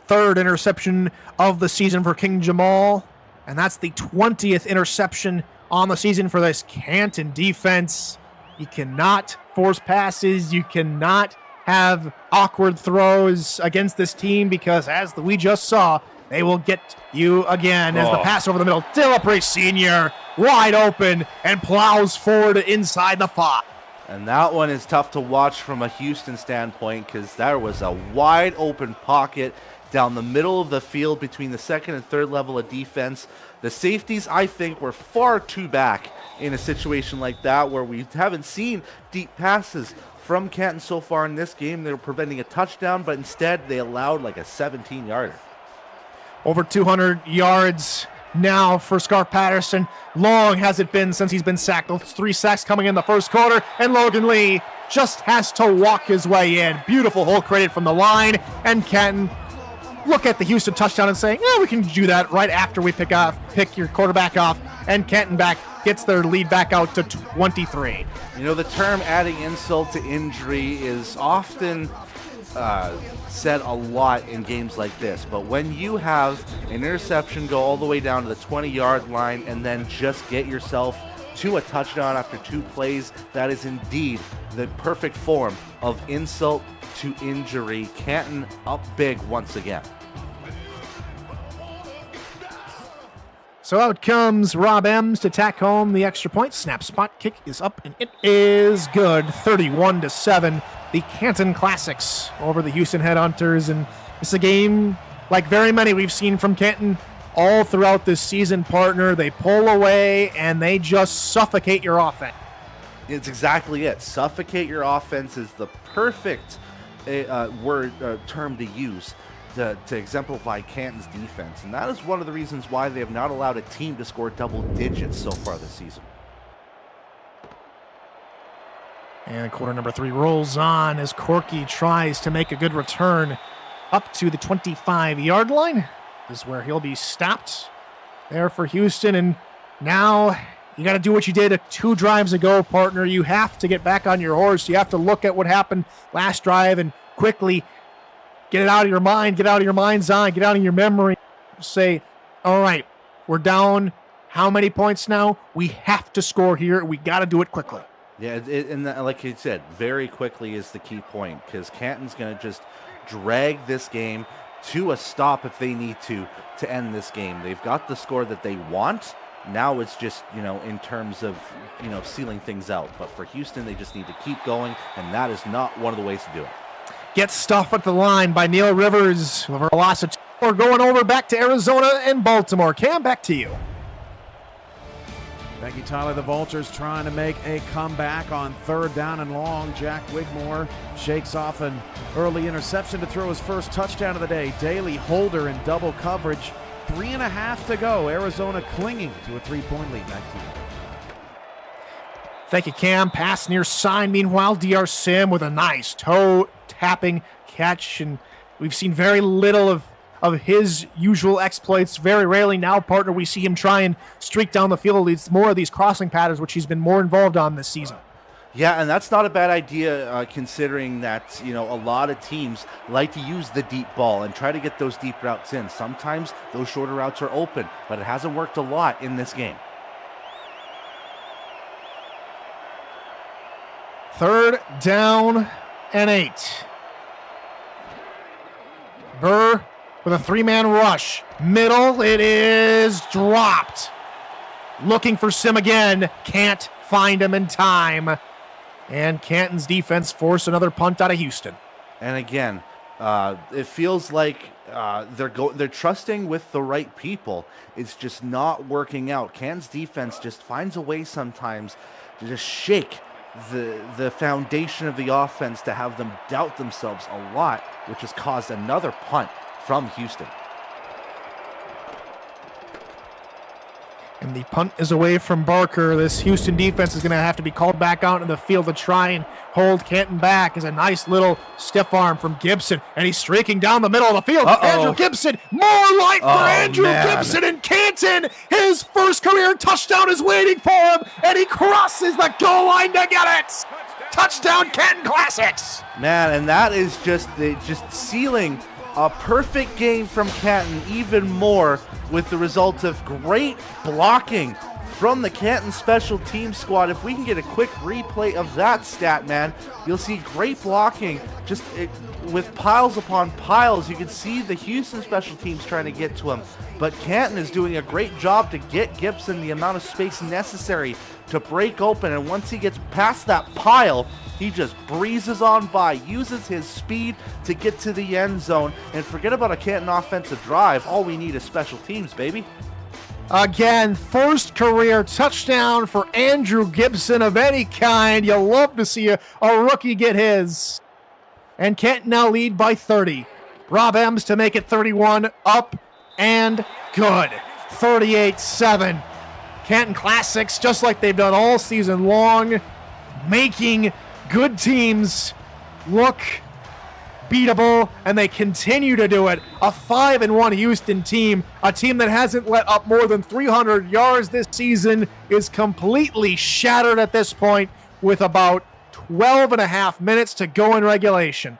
3rd interception of the season for King Jamal, and that's the 20th interception on the season for this Canton defense. You cannot force passes. You cannot have awkward throws against this team because, as we just saw, they will get you again as the pass over the middle. Dillapre Sr. wide open and plows forward inside the 5. And that one is tough to watch from a Houston standpoint because there was a wide open pocket down the middle of the field between the 2nd and 3rd level of defense. The safeties, I think, were far too back in a situation like that where we haven't seen deep passes from Canton so far in this game. They were preventing a touchdown, but instead they allowed like a 17-yarder. Over 200 yards now for Scarf Patterson. Long has it been since he's been sacked. Those 3 sacks coming in the first quarter, and Logan Lee just has to walk his way in. Beautiful hole created from the line, and Canton look at the Houston touchdown and saying, we can do that right after we pick your quarterback off, and Canton back gets their lead back out to 23. You know, the term adding insult to injury is often said a lot in games like this, but when you have an interception go all the way down to the 20-yard line and then just get yourself to a touchdown after 2 plays, that is indeed the perfect form of insult to injury. Canton up big once again. So out comes Rob Ems to tack home the extra point. Snap spot kick is up, and it is good. 31-7. The Canton Classics over the Houston Headhunters, and it's a game like very many we've seen from Canton all throughout this season, partner. They pull away and they just suffocate your offense. It's exactly it. Suffocate your offense is the perfect term to use to exemplify Canton's defense, and that is one of the reasons why they have not allowed a team to score double digits so far this season. And quarter number 3 rolls on as Corky tries to make a good return up to the 25-yard line. This is where he'll be stopped there for Houston. And now you got to do what you did 2 drives ago, partner. You have to get back on your horse. You have to look at what happened last drive and quickly get it out of your mind, get out of your mind's eye, get out of your memory. Say, all right, we're down how many points now? We have to score here. We got to do it quickly. Yeah, and like you said, very quickly is the key point, because Canton's going to just drag this game to a stop if they need to end this game. They've got the score that they want. Now it's just, in terms of, sealing things out. But for Houston, they just need to keep going, and that is not one of the ways to do it. Gets stuffed at the line by Neil Rivers. We're going over back to Arizona and Baltimore. Cam, back to you. Thank you, Tyler. The Vultures trying to make a comeback on 3rd down and long. Jack Wigmore shakes off an early interception to throw his first touchdown of the day. Daly Holder in double coverage. 3.5 to go. Arizona clinging to a 3-point lead. Back to you. Thank you, Cam. Pass near side. Meanwhile, DR Sim with a nice toe-tapping catch. And we've seen very little of his usual exploits. Very rarely now, partner, we see him try and streak down the field. It's more of these crossing patterns, which he's been more involved on this season. Yeah, and that's not a bad idea considering that, a lot of teams like to use the deep ball and try to get those deep routes in. Sometimes those shorter routes are open, but it hasn't worked a lot in this game. 3rd down and 8. Burr with a 3-man rush. Middle, it is dropped. Looking for Sim again. Can't find him in time. And Canton's defense forced another punt out of Houston. And again, it feels like they're trusting with the right people. It's just not working out. Canton's defense just finds a way sometimes to just shake the foundation of the offense, to have them doubt themselves a lot, which has caused another punt from Houston. And the punt is away from Barker. This Houston defense is going to have to be called back out in the field to try and hold Canton back. Is a nice little stiff arm from Gibson, and he's streaking down the middle of the field. Andrew Gibson, more life for Andrew Gibson in Canton. His first career touchdown is waiting for him, and he crosses the goal line to get it. Touchdown, Canton Classics. Man, and that is just sealing a perfect game from Canton even more, with the result of great blocking from the Canton special team squad. If we can get a quick replay of that stat, man, you'll see great blocking just with piles upon piles. You can see the Houston special teams trying to get to him, but Canton is doing a great job to get Gibson the amount of space necessary to break open, and once he gets past that pile, he just breezes on by, uses his speed to get to the end zone, and forget about a Canton offensive drive. All we need is special teams, baby. Again, first career touchdown for Andrew Gibson of any kind. You'll love to see a rookie get his. And Canton now lead by 30. Rob Ems to make it 31, up and good. 38-7. Canton Classics, just like they've done all season long, making good teams look beatable, and they continue to do it. A 5-1 Houston team, a team that hasn't let up more than 300 yards this season, is completely shattered at this point with about 12 and a half minutes to go in regulation.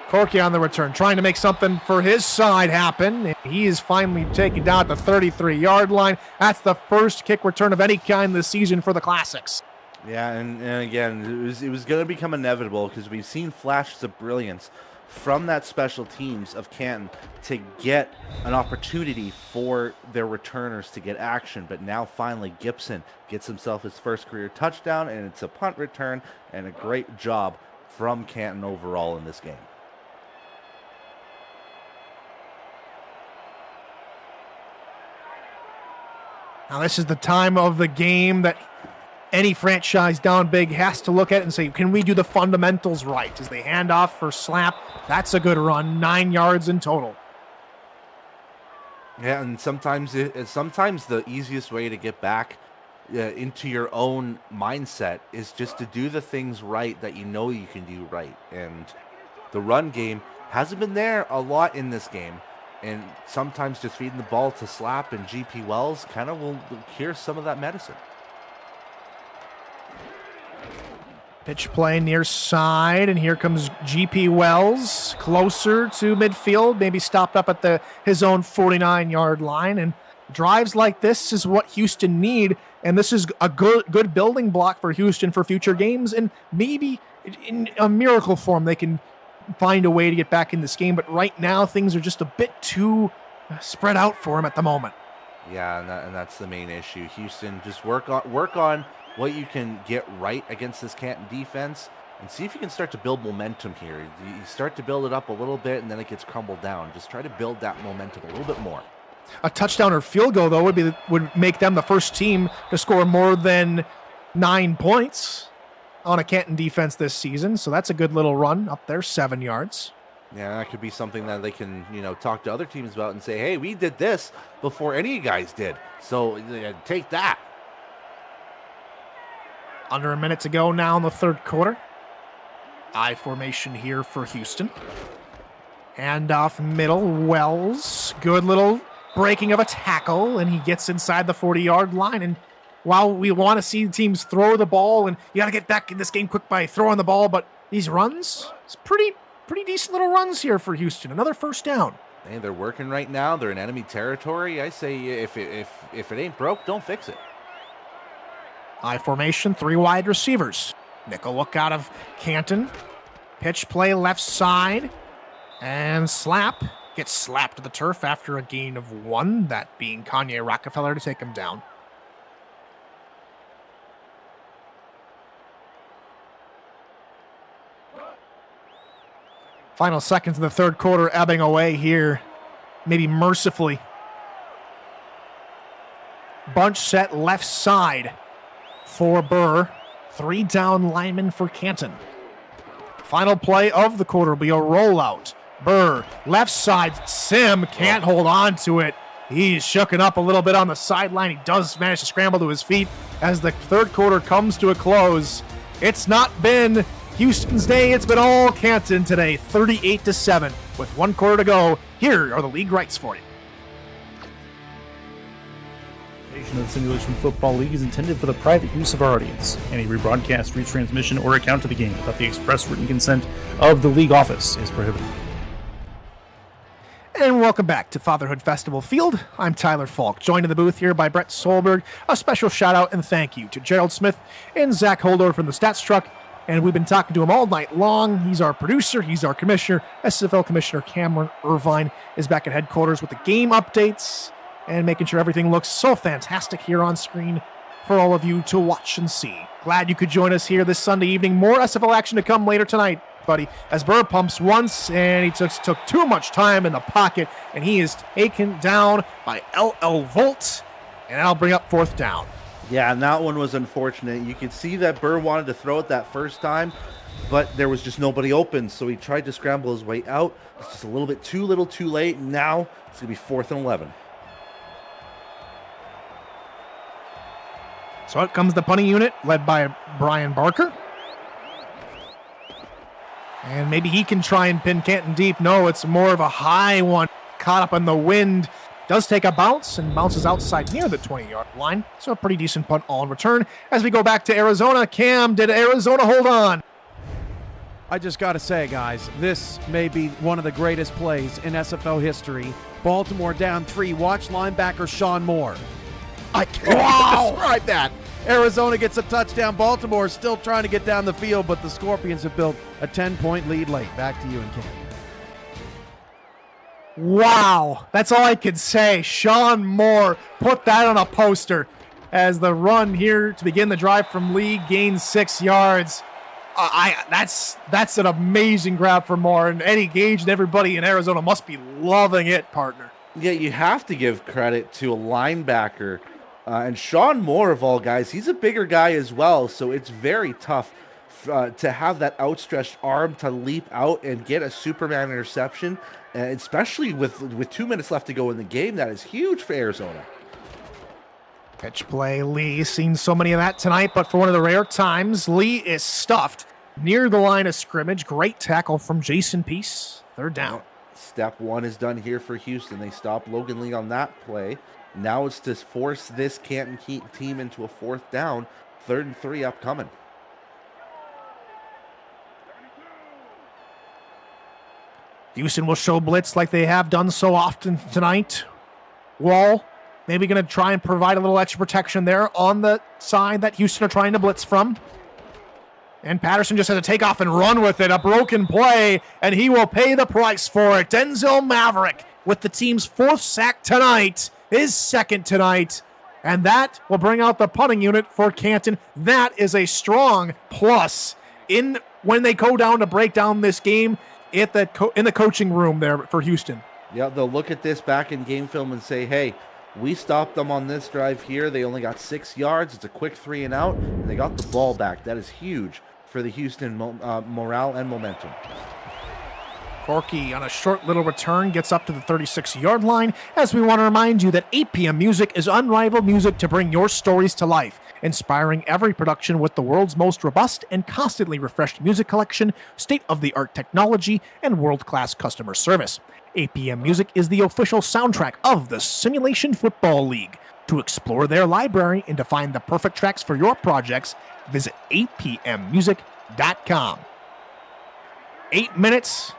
Corky on the return, trying to make something for his side happen. And he is finally taken down at the 33-yard line. That's the first kick return of any kind this season for the Classics. Yeah, and again, it was going to become inevitable because we've seen flashes of brilliance from that special teams of Canton to get an opportunity for their returners to get action. But now finally Gibson gets himself his first career touchdown, and it's a punt return, and a great job from Canton overall in this game. Now this is the time of the game that any franchise down big has to look at and say, can we do the fundamentals right? As they hand off for slap, that's a good run, 9 yards in total. Yeah, and sometimes the easiest way to get back into your own mindset is just to do the things right that you know you can do right. And the run game hasn't been there a lot in this game. And sometimes just feeding the ball to Slap and GP Wells kind of will cure some of that medicine. Pitch play near side, and here comes GP Wells, closer to midfield, maybe stopped up at his own 49-yard line. And drives like this is what Houston need, and this is a good building block for Houston for future games, and maybe in a miracle form they can find a way to get back in this game. But right now things are just a bit too spread out for him at the moment. Yeah, and that's the main issue. Houston, just work on what you can get right against this Canton defense, and see if you can start to build momentum here. You start to build it up a little bit, and then it gets crumbled down. Just try to build that momentum a little bit more. A touchdown or field goal, though, would make them the first team to score more than 9 points on a Canton defense this season. So that's a good little run up there, 7 yards. Yeah, that could be something that they can, talk to other teams about and say, hey, we did this before any of you guys did. So take that. Under a minute to go now in the third quarter. I formation here for Houston. Handoff middle, Wells. Good little breaking of a tackle, and he gets inside the 40-yard line. And while we want to see teams throw the ball, and you got to get back in this game quick by throwing the ball, but these runs, it's pretty decent little runs here for Houston. Another first down. Hey, they're working right now. They're in enemy territory. I say if it ain't broke, don't fix it. I formation, 3 wide receivers. Nickel look out of Canton. Pitch play left side. And slap. Gets slapped to the turf after a gain of 1, that being Kanye Rockefeller to take him down. Final seconds of the third quarter ebbing away here, maybe mercifully. Bunch set left side for Burr. 3 down linemen for Canton. Final play of the quarter will be a rollout. Burr, left side, Sim can't hold on to it. He's shooken up a little bit on the sideline. He does manage to scramble to his feet as the third quarter comes to a close. It's not been Houston's day, it's been all Canton today, 38-7. With 1 quarter to go, here are the league rights for you. The Simulation Football League is intended for the private use of our audience. Any rebroadcast, retransmission, or account of the game without the express written consent of the league office is prohibited. And welcome back to Fatherhood Festival Field. I'm Tyler Falk, joined in the booth here by Brett Solberg. A special shout out and thank you to Gerald Smith and Zach Holdor from the Stats Truck. And we've been talking to him all night long. He's our producer, he's our commissioner. SFL Commissioner Cameron Irvine is back at headquarters with the game updates and making sure everything looks so fantastic here on screen for all of you to watch and see. Glad you could join us here this Sunday evening. More SFL action to come later tonight, buddy, as Burr pumps once, and he took too much time in the pocket, and he is taken down by LL Volt, and that'll bring up 4th down. Yeah, and that one was unfortunate. You could see that Burr wanted to throw it that first time, but there was just nobody open, so he tried to scramble his way out. It's just a little bit too late. Now it's going to be 4th and 11. So out comes the punting unit, led by Brian Barker. And maybe he can try and pin Canton deep. No, it's more of a high one, caught up in the wind. Does take a bounce and bounces outside near the 20-yard line. So a pretty decent punt on return. As we go back to Arizona, Cam, did Arizona hold on? I just got to say, guys, this may be one of the greatest plays in SFL history. Baltimore down 3. Watch linebacker Sean Moore. I can't describe that. Arizona gets a touchdown. Baltimore still trying to get down the field, but the Scorpions have built a 10-point lead late. Back to you and Ken. Wow, that's all I could say. Sean Moore put that on a poster as the run here to begin the drive from Lee gains 6 yards. That's an amazing grab for Moore, and Eddie Gage and everybody in Arizona must be loving it, partner. Yeah, you have to give credit to a linebacker. And Sean Moore, of all guys, he's a bigger guy as well, so it's very tough to have that outstretched arm to leap out and get a Superman interception, especially with 2 minutes left to go in the game. That is huge for Arizona. Pitch play, Lee. Seen so many of that tonight, but for one of the rare times, Lee is stuffed near the line of scrimmage. Great tackle from Jason Peace. 3rd down. Step 1 is done here for Houston. They stop Logan Lee on that play. Now it's to force this Canton team into a 4th down. 3rd and 3 upcoming. Houston will show blitz like they have done so often tonight. Wall maybe going to try and provide a little extra protection there on the side that Houston are trying to blitz from. And Patterson just had to take off and run with it. A broken play, and he will pay the price for it. Denzel Maverick with the team's 4th sack tonight, his 2nd tonight. And that will bring out the punting unit for Canton. That is a strong plus in when they go down to break down this game in the coaching room there for Houston. Yeah, they'll look at this back in game film and say, hey, we stopped them on this drive here. They only got 6 yards. It's a quick 3 and out, and they got the ball back. That is huge for the Houston morale and momentum. Corky on a short little return gets up to the 36-yard line, as we want to remind you that 8 p.m. Music is unrivaled music to bring your stories to life, inspiring every production with the world's most robust and constantly refreshed music collection, state-of-the-art technology, and world-class customer service. 8 p.m. Music is the official soundtrack of the Simulation Football League. To explore their library and to find the perfect tracks for your projects, visit 8pmmusic.com. 8 minutes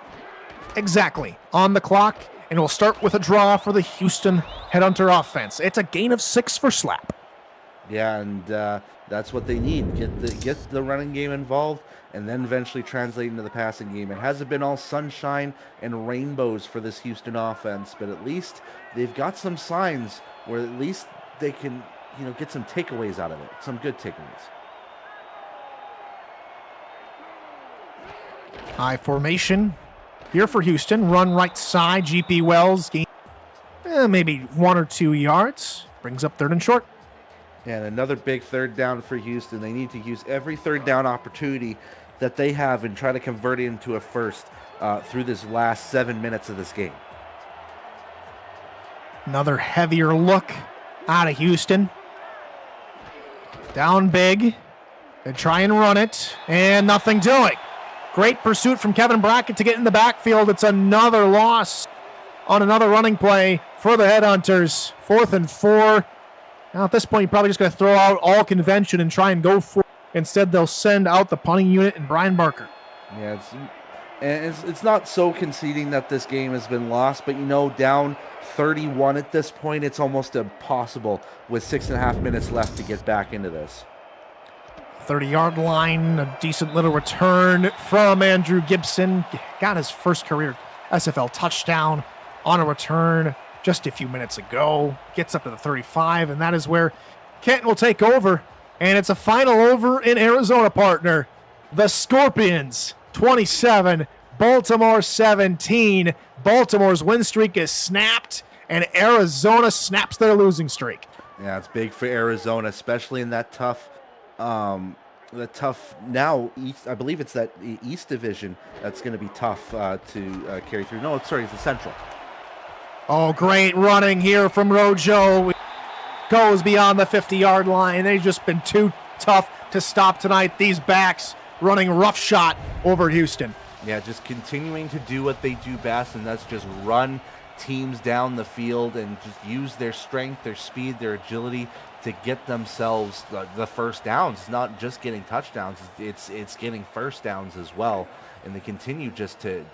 exactly on the clock, and we'll start with a draw for the Houston Headhunter offense. It's a gain of 6 for Slap. Yeah, and that's what they need. Get the running game involved, and then eventually translate into the passing game. It hasn't been all sunshine and rainbows for this Houston offense, but at least they've got some signs where at least they can, get some takeaways out of it, some good takeaways. High formation here for Houston. Run right side. GP Wells gain maybe 1 or 2 yards. Brings up 3rd and short. And another big 3rd down for Houston. They need to use every 3rd down opportunity that they have and try to convert it into a first through this last 7 minutes of this game. Another heavier look out of Houston. Down big. They try and run it, and nothing doing. Great pursuit from Kevin Brackett to get in the backfield. It's another loss on another running play for the Headhunters. 4th and 4. Now at this point, you're probably just going to throw out all convention and try and go for it. Instead, they'll send out the punting unit and Brian Barker. Yeah, it's not so conceding that this game has been lost, but down 31 at this point, it's almost impossible with 6.5 minutes left to get back into this. 30-yard line, a decent little return from Andrew Gibson. Got his first career SFL touchdown on a return just a few minutes ago. Gets up to the 35, and that is where Canton will take over. And it's a final over in Arizona, partner. The Scorpions, 27, Baltimore 17. Baltimore's win streak is snapped, and Arizona snaps their losing streak. Yeah, it's big for Arizona, especially in that tough now East. I believe it's that East division that's going to be tough to carry through. No, sorry, it's the Central. Oh, great running here from Rojo. Goes beyond the 50-yard line. They've just been too tough to stop tonight. These backs running roughshod over Houston. Yeah, just continuing to do what they do best, and that's just run teams down the field and just use their strength, their speed, their agility to get themselves the first downs. It's not just getting touchdowns, it's getting first downs as well. And they continue just to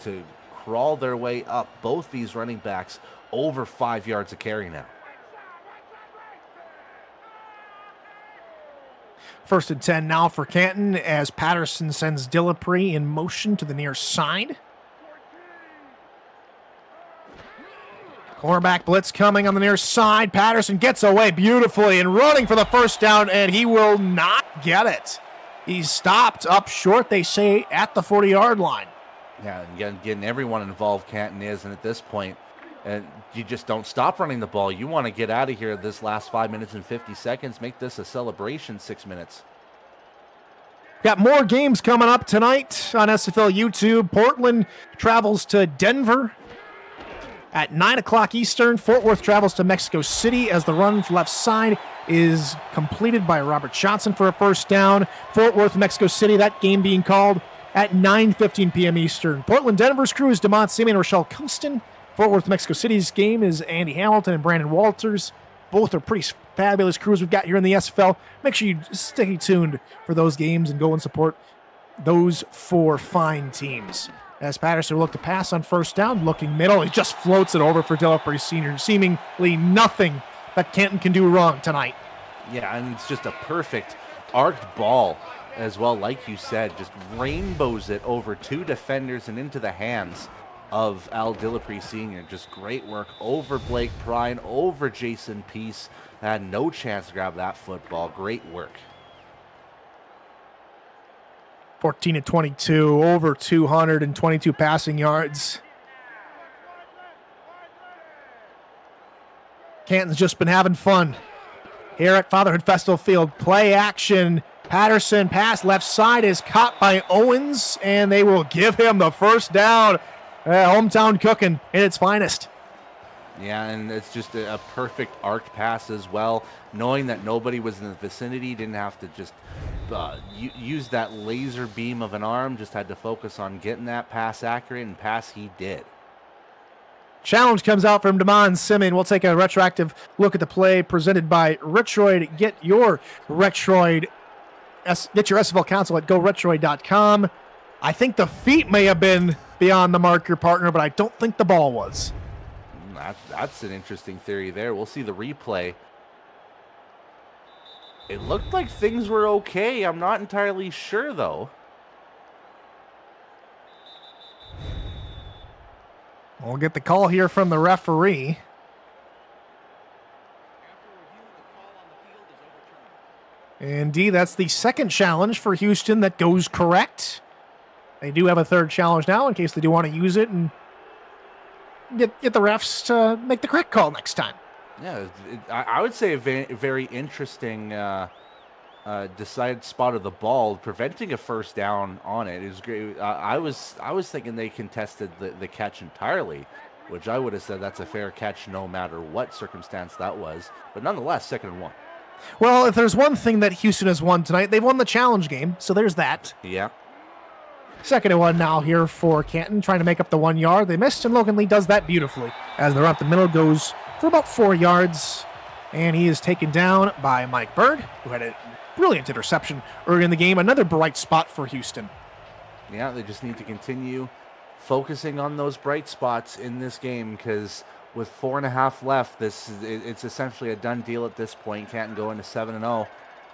crawl their way up, both these running backs, over 5 yards a carry now. 1st and 10 now for Canton as Patterson sends Dillapre in motion to the near side. Cornerback blitz coming on the near side. Patterson gets away beautifully and running for the first down, and he will not get it. He's stopped up short, they say, at the 40-yard line. Yeah, and getting everyone involved, Canton is, and at this point, you just don't stop running the ball. You want to get out of here this last 5 minutes and 50 seconds. Make this a celebration 6 minutes. Got more games coming up tonight on SFL YouTube. Portland travels to Denver at 9 o'clock Eastern. Fort Worth travels to Mexico City as the run left side is completed by Robert Johnson for a first down. Fort Worth, Mexico City, that game being called at 9:15 p.m. Eastern. Portland, Denver's crew is DeMont Simeon and Rochelle Costin. Fort Worth, Mexico City's game is Andy Hamilton and Brandon Walters. Both are pretty fabulous crews we've got here in the SFL. Make sure you stay tuned for those games and go and support those 4 fine teams. As Patterson will look to pass on first down, looking middle, he just floats it over for Dillapre Sr. Seemingly nothing that Canton can do wrong tonight. Yeah, and it's just a perfect arced ball as well, like you said, just rainbows it over 2 defenders and into the hands of Al Dillapre Sr. Just great work over Blake Prine, over Jason Peace. Had no chance to grab that football. Great work. 14-22, over 222 passing yards. Canton's just been having fun here at Fatherhood Festival Field. Play action. Patterson pass left side is caught by Owens, and they will give him the first down. Hometown cooking in its finest. Yeah, and it's just a perfect arc pass as well. Knowing that nobody was in the vicinity, didn't have to just use that laser beam of an arm, just had to focus on getting that pass accurate, and pass he did. Challenge comes out from Damon Simon. We'll take a retroactive look at the play presented by Retroid. Get your Retroid, get your SFL console at goretroid.com. I think the feet may have been beyond the marker, partner, but I don't think the ball was. That's an interesting theory there. We'll see the replay. It looked like things were okay. I'm not entirely sure, though. We'll get the call here from the referee. Indeed, that's the second challenge for Houston that goes correct. They do have a third challenge now in case they do want to use it and get the refs to make the correct call next time. Yeah, I would say a very interesting decided spot of the ball, preventing a first down on it is great. I was thinking they contested the catch entirely, which I would have said that's a fair catch no matter what circumstance that was. But nonetheless, 2nd and 1. Well, if there's one thing that Houston has won tonight, they've won the challenge game, so there's that. Yeah. 2nd and 1 now here for Canton, trying to make up the 1 yard. They missed, and Logan Lee does that beautifully. As they're up the middle, goes for about 4 yards, and he is taken down by Mike Bird, who had a brilliant interception early in the game. Another bright spot for Houston. Yeah, they just need to continue focusing on those bright spots in this game, because with 4.5 left, it's essentially a done deal at this point. Canton go into 7-0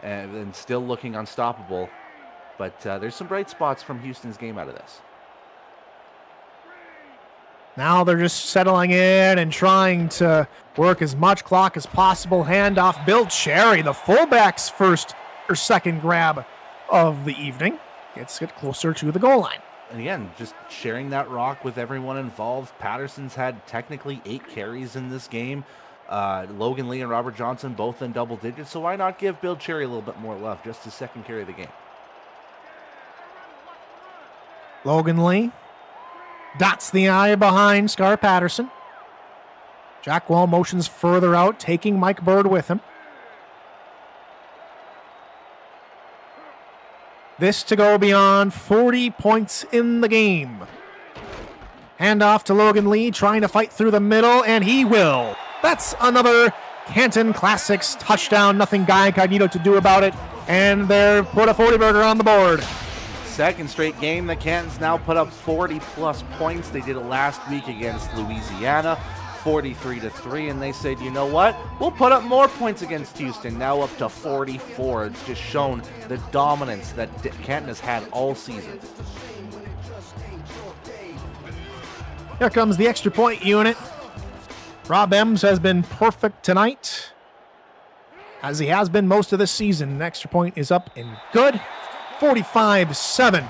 and still looking unstoppable. But there's some bright spots from Houston's game out of this. Now they're just settling in and trying to work as much clock as possible. Handoff, Bill Cherry, the fullback's first or second grab of the evening. Gets it closer to the goal line. And again, just sharing that rock with everyone involved. Patterson's had technically 8 carries in this game. Logan Lee and Robert Johnson both in double digits. So why not give Bill Cherry a little bit more love? Just his second carry of the game. Logan Lee dots the eye behind Scar Patterson. Jack Wall motions further out, taking Mike Bird with him. This to go beyond 40 points in the game. Handoff to Logan Lee, trying to fight through the middle, and he will. That's another Canton Classics touchdown. Nothing Guy Incognito to do about it. And they're put a 40-burger on the board. Second straight game that Canton's now put up 40-plus points. They did it last week against Louisiana, 43-3, and they said, you know what? We'll put up more points against Houston, now up to 44. It's just shown the dominance that Canton has had all season. Here comes the extra point unit. Rob Ems has been perfect tonight, as he has been most of this season. The extra point is up and good. 45-7.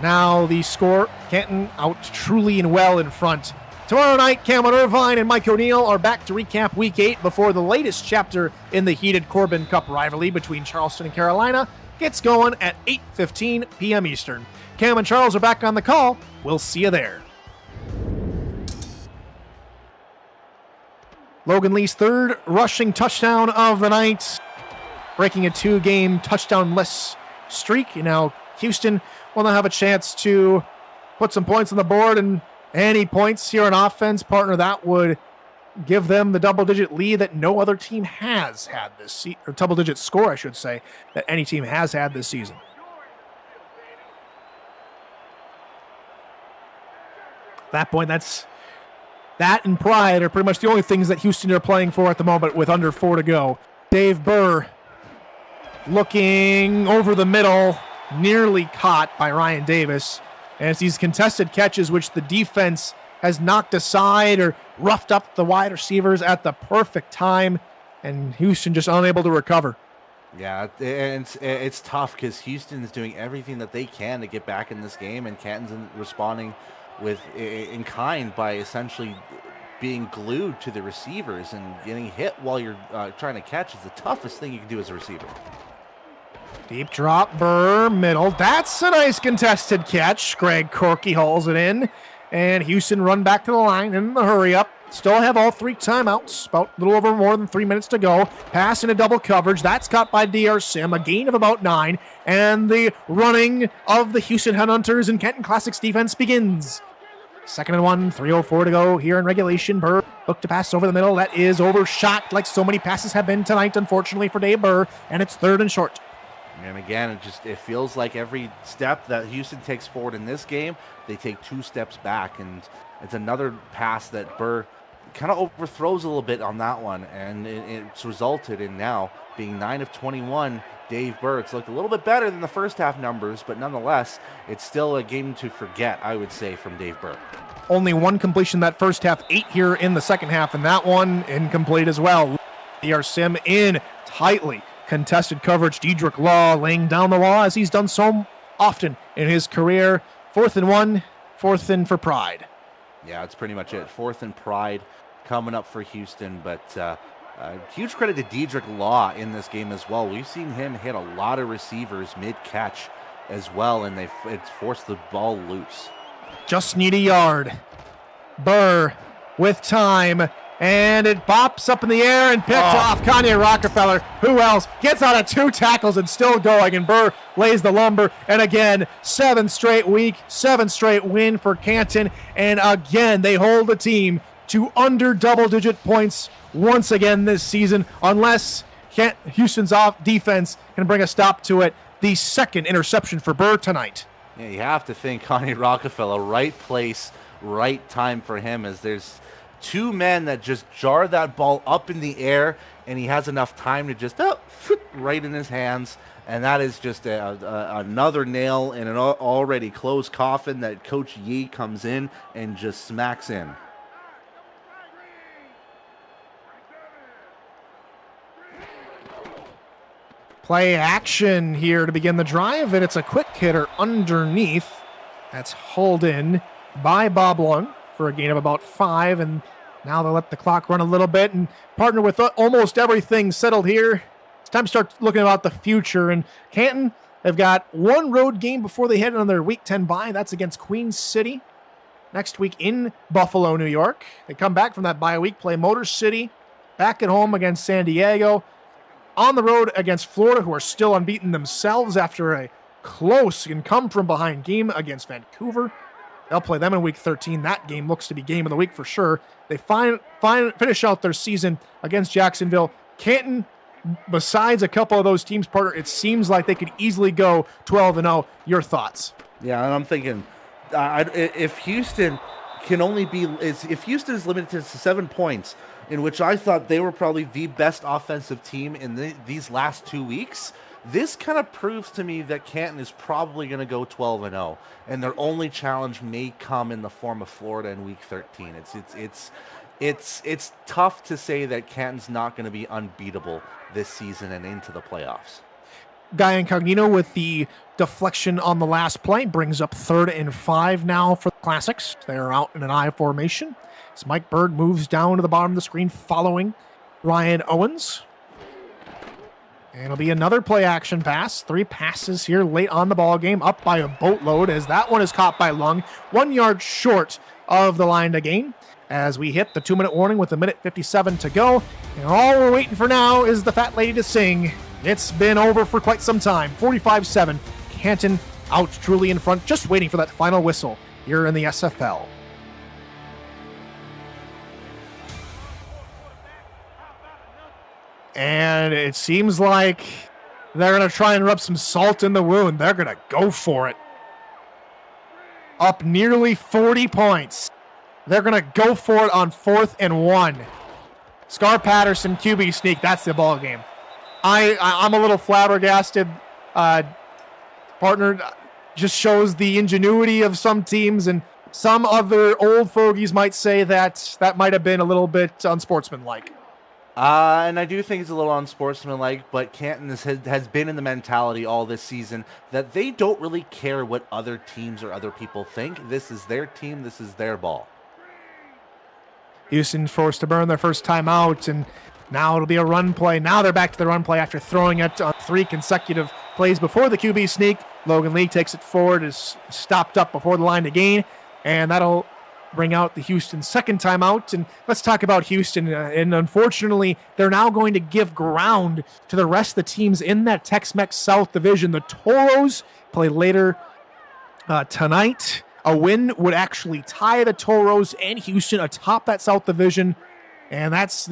Now the score, Canton out truly and well in front. Tomorrow night, Cameron Irvine and Mike O'Neill are back to recap Week 8 before the latest chapter in the heated Corbin Cup rivalry between Charleston and Carolina gets going at 8:15 p.m. Eastern. Cam and Charles are back on the call. We'll see you there. Logan Lee's third rushing touchdown of the night, breaking a 2-game touchdown-less streak. Now Houston will now have a chance to put some points on the board, and any points here on offense, partner, that would give them the double-digit lead that no other team has had this season, or double-digit score, I should say, that any team has had this season. At that point, that and pride are pretty much the only things that Houston are playing for at the moment with under 4 to go. Dave Burr looking over the middle, nearly caught by Ryan Davis. And it's these contested catches which the defense has knocked aside or roughed up the wide receivers at the perfect time, and Houston just unable to recover. Yeah, and it's tough because Houston is doing everything that they can to get back in this game, and Canton's responding in kind by essentially being glued to the receivers, and getting hit while you're trying to catch is the toughest thing you can do as a receiver. Deep drop, Burr, middle. That's a nice contested catch. Greg Corky hauls it in. And Houston run back to the line in the hurry up. Still have all 3 timeouts. About a little over more than 3 minutes to go. Pass into double coverage. That's caught by DR Sim. A gain of about 9. And the running of the Houston Headhunters and Canton Classics defense begins. 2nd and 1, 3:04 to go here in regulation. Burr look to pass over the middle. That is overshot like so many passes have been tonight, unfortunately, for Dave Burr. And it's 3rd and short. And again, it feels like every step that Houston takes forward in this game, they take 2 steps back. And it's another pass that Burr kind of overthrows a little bit on that one. And it's resulted in now being 9 of 21. Dave Burr, it's looked a little bit better than the first half numbers, but nonetheless, it's still a game to forget, I would say, from Dave Burr. Only 1 completion that first half, 8 here in the second half, and that one incomplete as well. DR Sim in tightly. Contested coverage, Dedrick Law laying down the law as he's done so often in his career. 4th and 1, 4th and for Pride. Yeah, that's pretty much it. 4th and Pride coming up for Houston, but huge credit to Dedrick Law in this game as well. We've seen him hit a lot of receivers mid-catch as well, and it's forced the ball loose. Just need a yard. Burr with time. And it bops up in the air and picked off Kanye Rockefeller. Who else gets out of 2 tackles and still going? And Burr lays the lumber. And again, 7 straight week, 7 straight win for Canton. And again, they hold the team to under double-digit points once again this season, unless Houston's off defense can bring a stop to it. The 2nd interception for Burr tonight. Yeah, you have to think Kanye Rockefeller, right place, right time for him, as there's 2 men that just jar that ball up in the air, and he has enough time to just right in his hands, and that is just another nail in an already closed coffin that Coach Yee comes in and just smacks in. Play action here to begin the drive, and it's a quick hitter underneath. That's hauled in by Bob Lung for a gain of about 5, and now they'll let the clock run a little bit and partner with almost everything settled here. It's time to start looking about the future. And Canton, they've got 1 road game before they head on their Week 10 bye. That's against Queen City next week in Buffalo, New York. They come back from that bye week, play Motor City, back at home against San Diego, on the road against Florida, who are still unbeaten themselves after a close and come-from-behind game against Vancouver. They'll play them in Week 13. That game looks to be game of the week for sure. They finish out their season against Jacksonville. Canton, besides a couple of those teams, partner, it seems like they could easily go 12-0. Your thoughts? Yeah, and I'm thinking, if Houston if Houston is limited to 7 points, in which I thought they were probably the best offensive team in these last 2 weeks, this kind of proves to me that Canton is probably going to go 12-0, and their only challenge may come in the form of Florida in Week 13. It's tough to say that Canton's not going to be unbeatable this season and into the playoffs. Guy Incognito with the deflection on the last play brings up 3rd and 5 now for the Classics. They're out in an I formation. As Mike Bird moves down to the bottom of the screen following Ryan Owens. And it'll be another play-action pass. 3 passes here late on the ball game, up by a boatload, as that one is caught by Lung. 1 yard short of the line to gain, as we hit the 2-minute warning with 1:57 to go. And all we're waiting for now is the fat lady to sing. It's been over for quite some time. 45-7. Canton out truly in front, just waiting for that final whistle here in the SFL. And it seems like they're going to try and rub some salt in the wound. They're going to go for it. Up nearly 40 points. They're going to go for it on 4th and 1. Scar Patterson, QB sneak. That's the ball game. I'm a little flabbergasted. Partner, just shows the ingenuity of some teams, and some other old fogies might say that might have been a little bit unsportsmanlike. And I do think it's a little unsportsmanlike, but Canton has been in the mentality all this season that they don't really care what other teams or other people think. This is their team. This is their ball. Houston forced to burn their first time out, and now it'll be a run play. Now they're back to the run play after throwing it on 3 consecutive plays before the QB sneak. Logan Lee takes it forward, is stopped up before the line to gain, and that'll bring out the Houston second timeout. And let's talk about Houston. And unfortunately, they're now going to give ground to the rest of the teams in that Tex-Mex South Division. The Toros play later tonight. A win would actually tie the Toros and Houston atop that South Division. And that's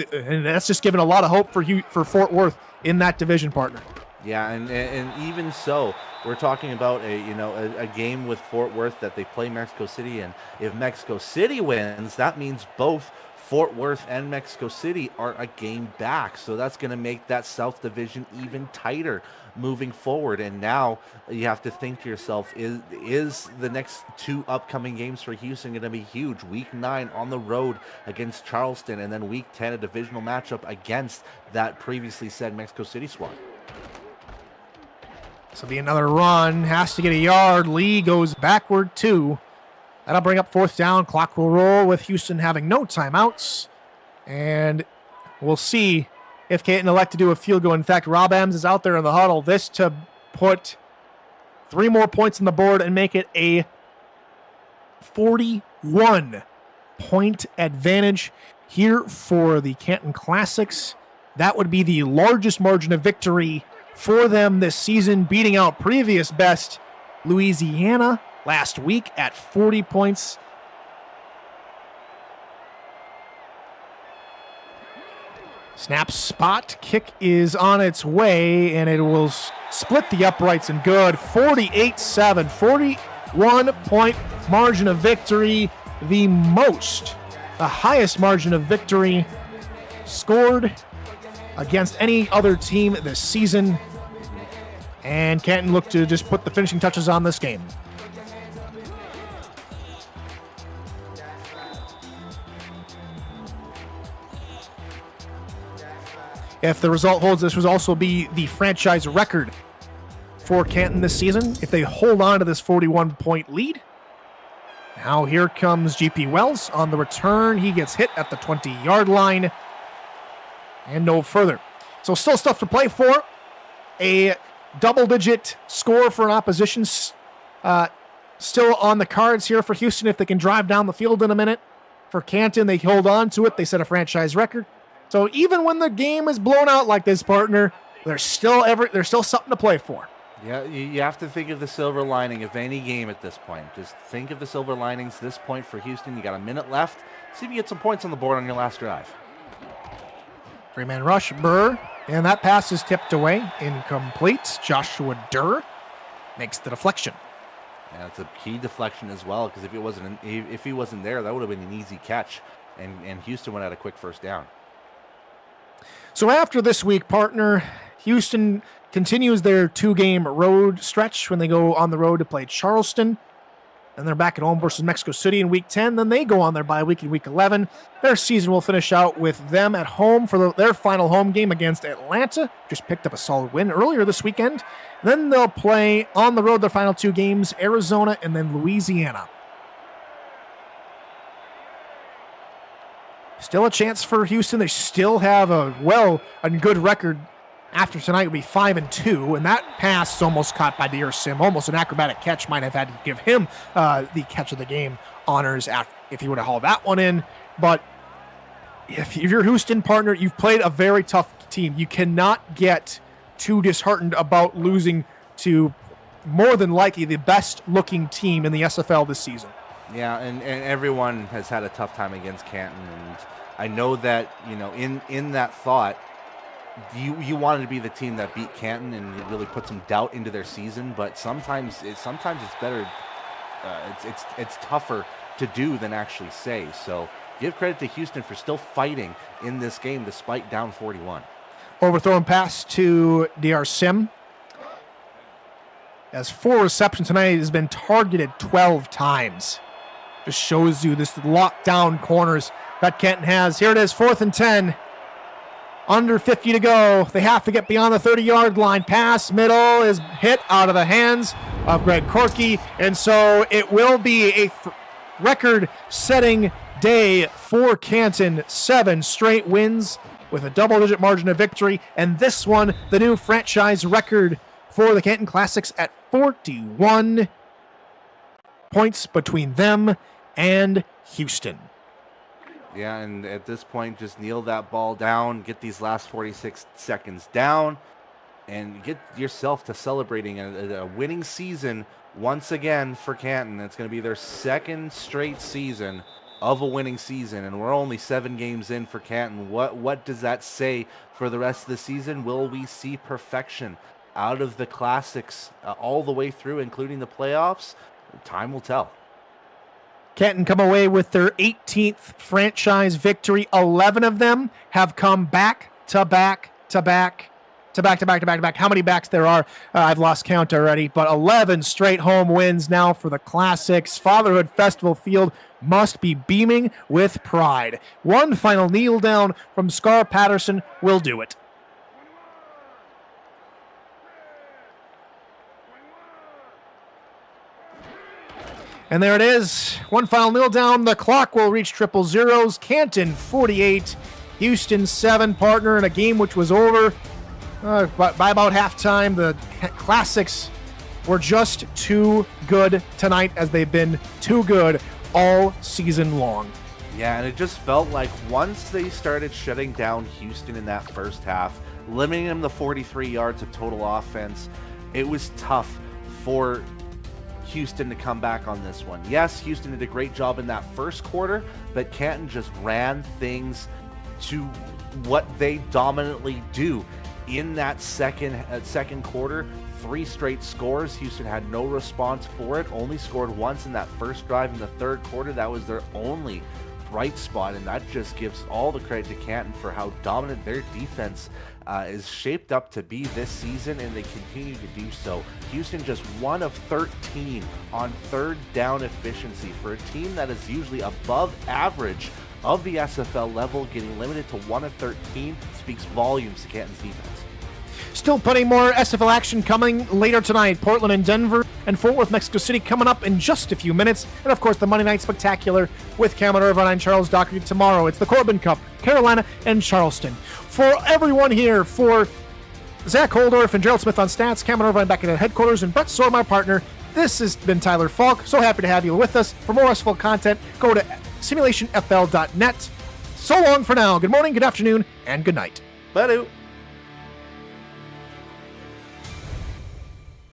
just giving a lot of hope for Fort Worth in that division, partner. Yeah, and even so, we're talking about a game with Fort Worth that they play Mexico City, and if Mexico City wins, that means both Fort Worth and Mexico City are a game back. So that's going to make that South Division even tighter moving forward. And now you have to think to yourself, is the next 2 upcoming games for Houston going to be huge? Week 9 on the road against Charleston, and then Week 10 a divisional matchup against that previously said Mexico City squad. So be another run, has to get a yard. Lee goes backward 2. That'll bring up 4th down. Clock will roll with Houston having no timeouts. And we'll see if Canton elect to do a field goal. In fact, Rob Ems is out there in the huddle. This to put 3 more points on the board and make it a 41-point advantage here for the Canton Classics. That would be the largest margin of victory for them this season, beating out previous best Louisiana last week at 40 points. Snap, spot, kick is on its way, and it will split the uprights and good. 48-7, 41-point margin of victory, the highest margin of victory scored against any other team this season. And Canton looked to just put the finishing touches on this game. If the result holds, this would also be the franchise record for Canton this season if they hold on to this 41-point lead. Now here comes GP Wells on the return. He gets hit at the 20-yard line and no further. So still stuff to play for. A double-digit score for an opposition still on the cards here for Houston if they can drive down the field in a minute. For Canton, they hold on to it. They set a franchise record. So even when the game is blown out like this, partner, there's still something to play for. Yeah, you have to think of the silver lining of any game at this point. Just think of the silver linings this point for Houston. You got a minute left. See if you get some points on the board on your last drive. 3-man rush, Burr, and that pass is tipped away. Incomplete. Joshua Durr makes the deflection. Yeah, it's a key deflection as well, because if he wasn't there, that would have been an easy catch, and Houston would have had a quick first down. So after this week, partner, Houston continues their 2-game road stretch when they go on the road to play Charleston. Then they're back at home versus Mexico City in Week 10. Then they go on their bye week in Week 11. Their season will finish out with them at home for their final home game against Atlanta. Just picked up a solid win earlier this weekend. Then they'll play on the road their final 2 games, Arizona and then Louisiana. Still a chance for Houston. They still have a good record. After tonight would be 5-2, and that pass is almost caught by DeArsim. Almost an acrobatic catch. Might have had to give him the catch of the game honors if he would have hauled that one in. But if you're Houston, partner, you've played a very tough team. You cannot get too disheartened about losing to more than likely the best-looking team in the SFL this season. Yeah, and everyone has had a tough time against Canton, and I know that in that thought. You wanted to be the team that beat Canton and really put some doubt into their season, but sometimes it's better. It's tougher to do than actually say. So give credit to Houston for still fighting in this game despite down 41. Overthrown pass to DeArsim. Has 4 receptions tonight. Has been targeted 12 times. Just shows you this lockdown corners that Canton has. Here it is, 4th and 10. Under 50 to go. They have to get beyond the 30-yard line. Pass middle is hit out of the hands of Greg Corky. And so it will be a record-setting day for Canton. 7 straight wins with a double-digit margin of victory, and this one, the new franchise record for the Canton Classics at 41 points between them and Houston. Yeah, and at this point, just kneel that ball down, get these last 46 seconds down, and get yourself to celebrating a winning season once again for Canton. It's going to be their second straight season of a winning season, and we're only 7 games in for Canton. What does that say for the rest of the season? Will we see perfection out of the Classics all the way through, including the playoffs? Time will tell. Canton come away with their 18th franchise victory. 11 of them have come back to back. How many backs there are, I've lost count already, but 11 straight home wins now for the Classics. Fatherhood Festival Field must be beaming with pride. One final kneel down from Scar Patterson will do it. And there it is. One final kneel down. The clock will reach triple zeros. Canton 48, Houston 7, partner, in a game which was over by about halftime. The Classics were just too good tonight, as they've been too good all season long. Yeah, and it just felt like once they started shutting down Houston in that first half, limiting them to 43 yards of total offense, it was tough for Houston to come back on this one. Yes, Houston did a great job in that first quarter, but Canton just ran things to what they dominantly do. In that second quarter, 3 straight scores. Houston had no response for it, only scored once in that first drive in the third quarter. That was their only bright spot, and that just gives all the credit to Canton for how dominant their defense is shaped up to be this season, and they continue to do so. Houston just 1 of 13 on third down efficiency for a team that is usually above average of the SFL level. Getting limited to 1 of 13 speaks volumes to Canton's defense. Still plenty more SFL action coming later tonight. Portland and Denver and Fort Worth, Mexico City coming up in just a few minutes. And of course, the Monday Night Spectacular with Cameron Irvine and Charles Dockery tomorrow. It's the Corbin Cup, Carolina and Charleston. For everyone here, for Zach Holdorf and Gerald Smith on stats, Cameron Irvine back at the headquarters, and Brett Soar, my partner, this has been Tyler Falk. So happy to have you with us. For more SFL content, go to simulationfl.net. So long for now. Good morning, good afternoon, and good night. Bye.